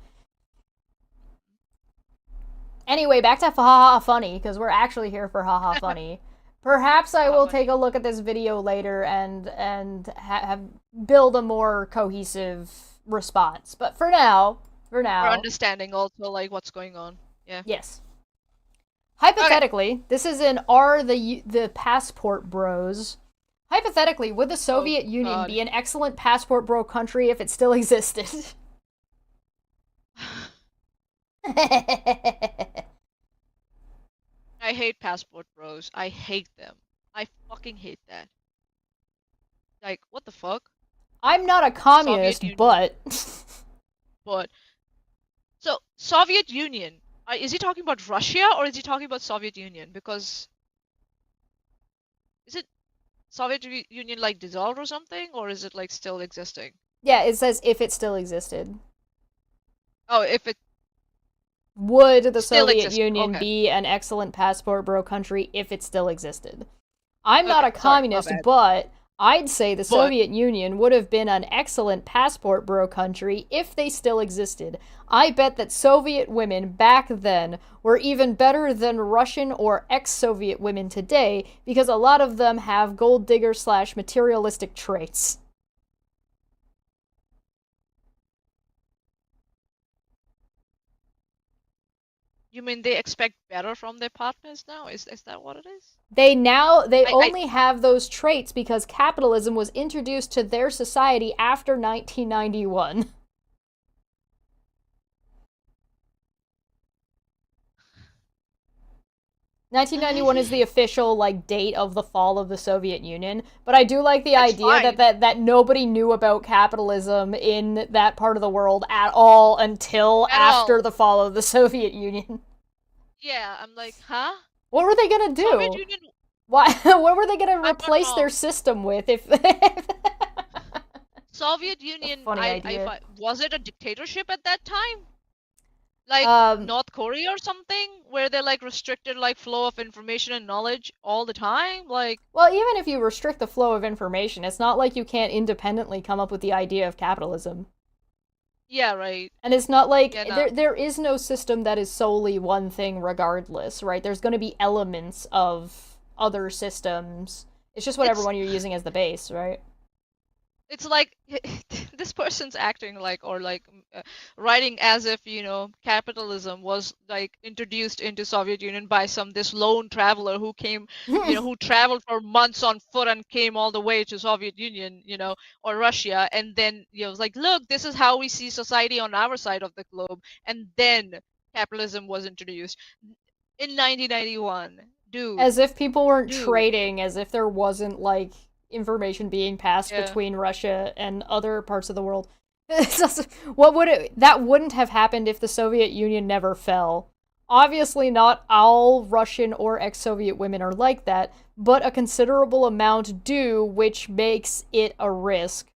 Anyway, back to haha funny, because we're actually here for haha funny. Perhaps I will take a look at this video later and have build a more cohesive response. But for now, for understanding also like what's going on. Yeah. yes. Hypothetically, this is in Are the Passport Bros. Hypothetically, would the Soviet Union God. be an excellent passport bro country if it still existed? I hate passport bros. I hate them. I fucking hate that. Like, what the fuck? I'm not a communist, Union. but But so Soviet Union. Is he talking about Russia or is he talking about Soviet Union? Because is it Soviet Union like dissolved or something, or is it like still existing? yeah, it says if it still existed. Oh, if it Would the Still Soviet exists, Union okay. be an excellent passport bro country if it still existed? I'm not a Okay, sorry, my communist, bad. but I'd say the Soviet Union would have been an excellent passport bro country if they still existed. I bet that Soviet women back then were even better than Russian or ex-Soviet women today because a lot of them have gold digger / materialistic traits. You mean they expect better from their partners now? Is that what it is? They I- only have those traits because capitalism was introduced to their society after 1991. 1991 is the official date of the fall of the Soviet Union, but I do like the That's idea fine. that nobody knew about capitalism in that part of the world at all until At after all. the fall of the Soviet Union. Yeah, I'm like, huh? What were they gonna do? Soviet Union. Why? What were they gonna not replace their wrong. system with if? Soviet Union. funny I idea. was it a dictatorship at that time? Like North Korea or something, where they restricted flow of information and knowledge all the time? Like, Well, even if you restrict the flow of information, it's not like you can't independently come up with the idea of capitalism. yeah, right. And it's not like Yeah, no. there is no system that is solely one thing regardless, right? There's going to be elements of other systems. It's just whatever It's- one you're using as the base, right? It's like this person's acting writing as if capitalism was introduced into Soviet Union by this lone traveler who came who traveled for months on foot and came all the way to Soviet Union or Russia, and then was like, look, this is how we see society on our side of the globe, and then capitalism was introduced in 1991, dude. As if people weren't Dude. trading, as if there wasn't information being passed Yeah. between Russia and other parts of the world. That wouldn't have happened if the Soviet Union never fell. Obviously not all Russian or ex-Soviet women are like that, but a considerable amount do, which makes it a risk.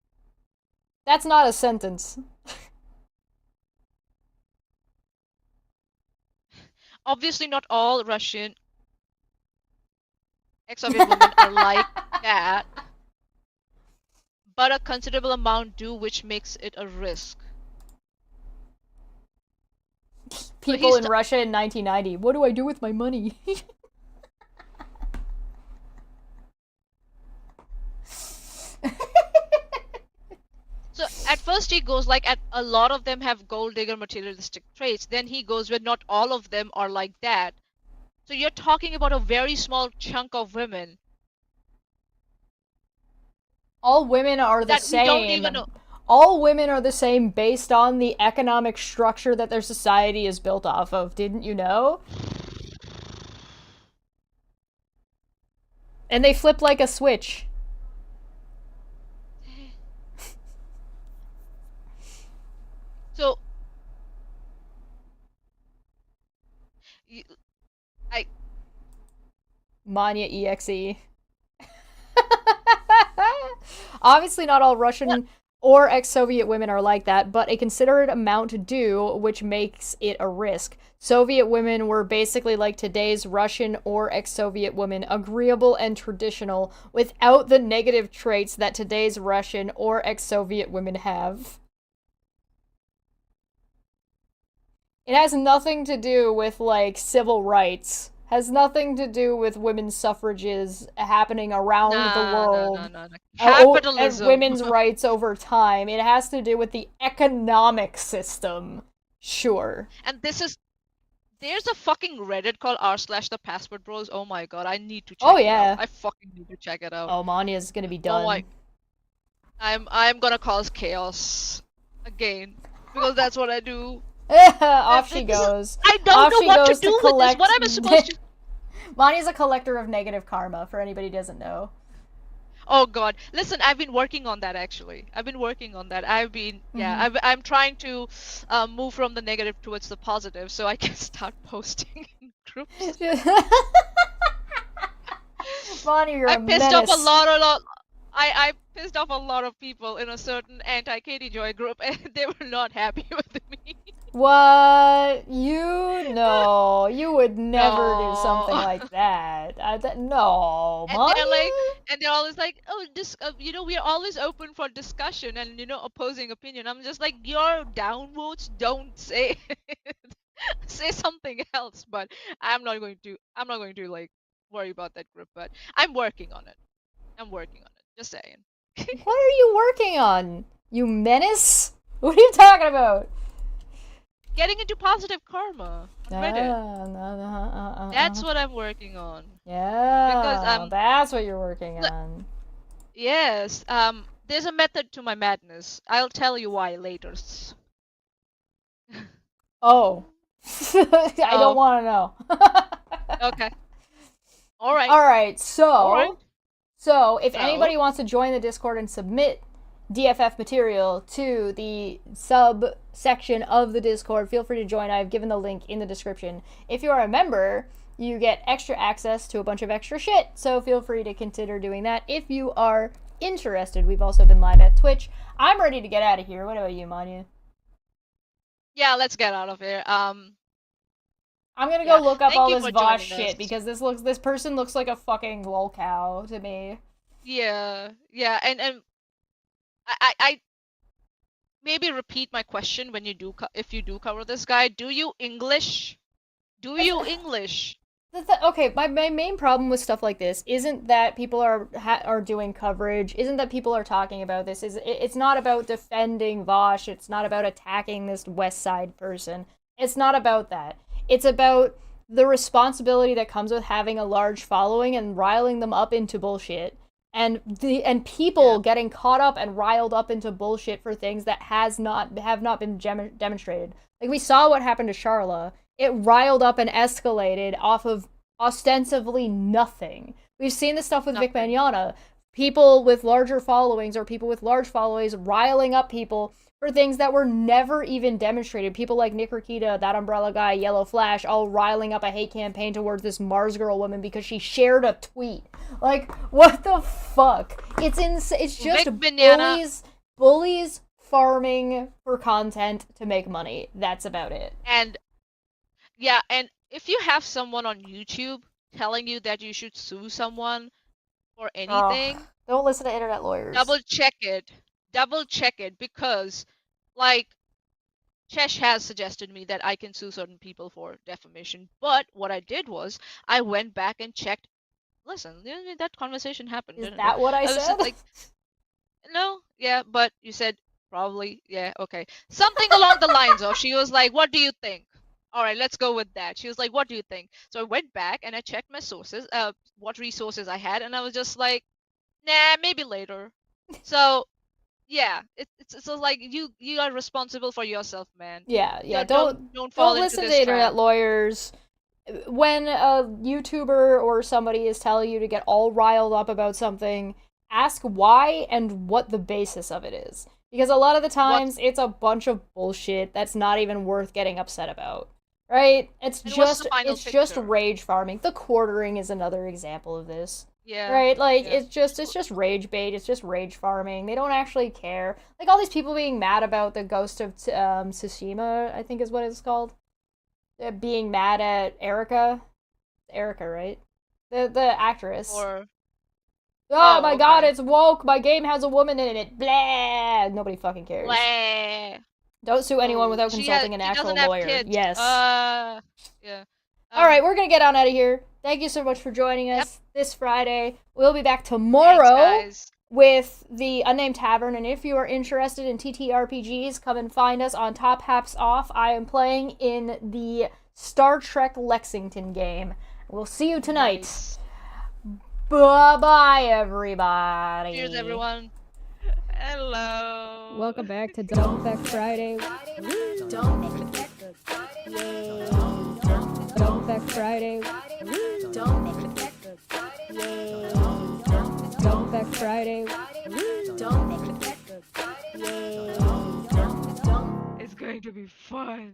That's not a sentence. Obviously not all Russian ex-Soviet women are like that, but a considerable amount do, which makes it a risk. People he's in Russia in 1990, what do I do with my money? So at first he goes at a lot of them have gold digger materialistic traits. Then he goes where not all of them are like that. So you're talking about a very small chunk of women All women are the that we don't same. even know. all women are the same based on the economic structure that their society is built off of. Didn't you know? And they flip like a switch. So, you, I Manya EXE. Obviously, not all Russian or ex-Soviet women are like that, but a considerate amount do, which makes it a risk. Soviet women were basically like today's Russian or ex-Soviet women, agreeable and traditional, without the negative traits that today's Russian or ex-Soviet women have. It has nothing to do with, like, civil rights. Has nothing to do with women's suffrages happening around the world. No. And Capitalism. women's rights over time. It has to do with the economic system. Sure. And there's a fucking Reddit called r/the Password Bros. Oh my god, I need to check Oh, it yeah. out. I fucking need to check it out. Oh, Manya's gonna be done. I'm gonna cause chaos again because that's what I do. Off she This is- goes. I don't Off know she what to goes do with collect... this. What am I supposed to? Manya's a collector of negative karma, for anybody who doesn't know. Oh god, listen, I've been working on that actually. I've been working on that. I'm trying to move from the negative towards the positive so I can start posting in groups. Manya, you're I a pissed off menace. a lot. I pissed off a lot of people in a certain anti-Katie Joy group, and they were not happy with me. What? You would never do something No. like that. No, And Manya. they're like, and they're always like, oh, we are always open for discussion and opposing opinion. I'm just like, your downvotes don't say say something else. But I'm not going to like worry about that group. But I'm working on it. Just saying. What are you working on? You menace? What are you talking about? Getting into positive karma on Reddit. That's what I'm working on. Yeah, that's what you're working on. Yes. There's a method to my madness. I'll tell you why later. Oh. I don't want to know. Okay. All right. Alright, Alright. so if So? anybody wants to join the Discord and submit DFF material to the subsection of the Discord, feel free to join. I've given the link in the description. If you are a member, you get extra access to a bunch of extra shit, so feel free to consider doing that if you are interested. We've also been live at Twitch. I'm ready to get out of here. What about you, Manya? Yeah, let's get out of here. I'm gonna go look up thank all you this for Vosh joining shit us. because this person looks like a fucking lol cow to me. Yeah, and I maybe repeat my question when you do if you do cover this guy. Do you English? Okay, my main problem with stuff like this isn't that people are doing coverage, isn't that people are talking about this. It's not about defending Vosh. It's not about attacking this West Side person. It's not about that. It's about the responsibility that comes with having a large following and riling them up into bullshit. And people getting caught up and riled up into bullshit for things that have not been demonstrated. Like, we saw what happened to Charla. It riled up and escalated off of ostensibly nothing. We've seen this stuff with Vic Mignogna. People with larger followings or people with large followings riling up people for things that were never even demonstrated. People like Nick Rakita, That Umbrella Guy, Yellow Flash, all riling up a hate campaign towards this Mars Girl woman because she shared a tweet. Like, what the fuck? It's just bullies farming for content to make money. That's about it. And if you have someone on YouTube telling you that you should sue someone for anything, don't listen to internet lawyers. double check it because, like, Chesh has suggested me that I can sue certain people for defamation. But what I did was I went back and checked. Listen, that conversation happened. Is that what I said? Like, no, yeah, but you said probably, yeah, okay. Something along the lines of, she was like, what do you think? All right, let's go with that. She was like, what do you think? So I went back and I checked my sources, what resources I had, and I was just like, nah, maybe later. So, yeah, it's so like you are responsible for yourself, man. Yeah, yeah. Don't fall into listen this to internet trap. lawyers. When a YouTuber or somebody is telling you to get all riled up about something, ask why and what the basis of it is. Because a lot of the times it's a bunch of bullshit that's not even worth getting upset about. Right? It's And what's the just final it's just picture? rage farming. The quartering is another example of this. Yeah. Right? Like yeah. it's just rage bait, it's just rage farming. They don't actually care. Like all these people being mad about the Ghost of Tsushima, I think is what it's called. Being mad at Erica. Erica, right? The actress. Or Oh my god, okay. it's woke. My game has a woman in it. Blah. Nobody fucking cares. Blah. Don't sue anyone Oh, without consulting an she actual doesn't have lawyer. kids. Yes. Yeah. All right, we're gonna get on out of here. Thank you so much for joining us this Friday. We'll be back tomorrow Thanks, guys. with the Unnamed Tavern, and if you are interested in TTRPGs, come and find us on Top Haps Off. I am playing in the Star Trek Lexington game. We'll see you tonight. Nice. Bye-bye, everybody. Cheers, everyone. Hello. Welcome back to Don't Feck Friday. Don't forget the Friday. Don't Feck Friday. Don't forget the Friday. Don't Feck Friday. Don't forget the Friday. It's going to be fun.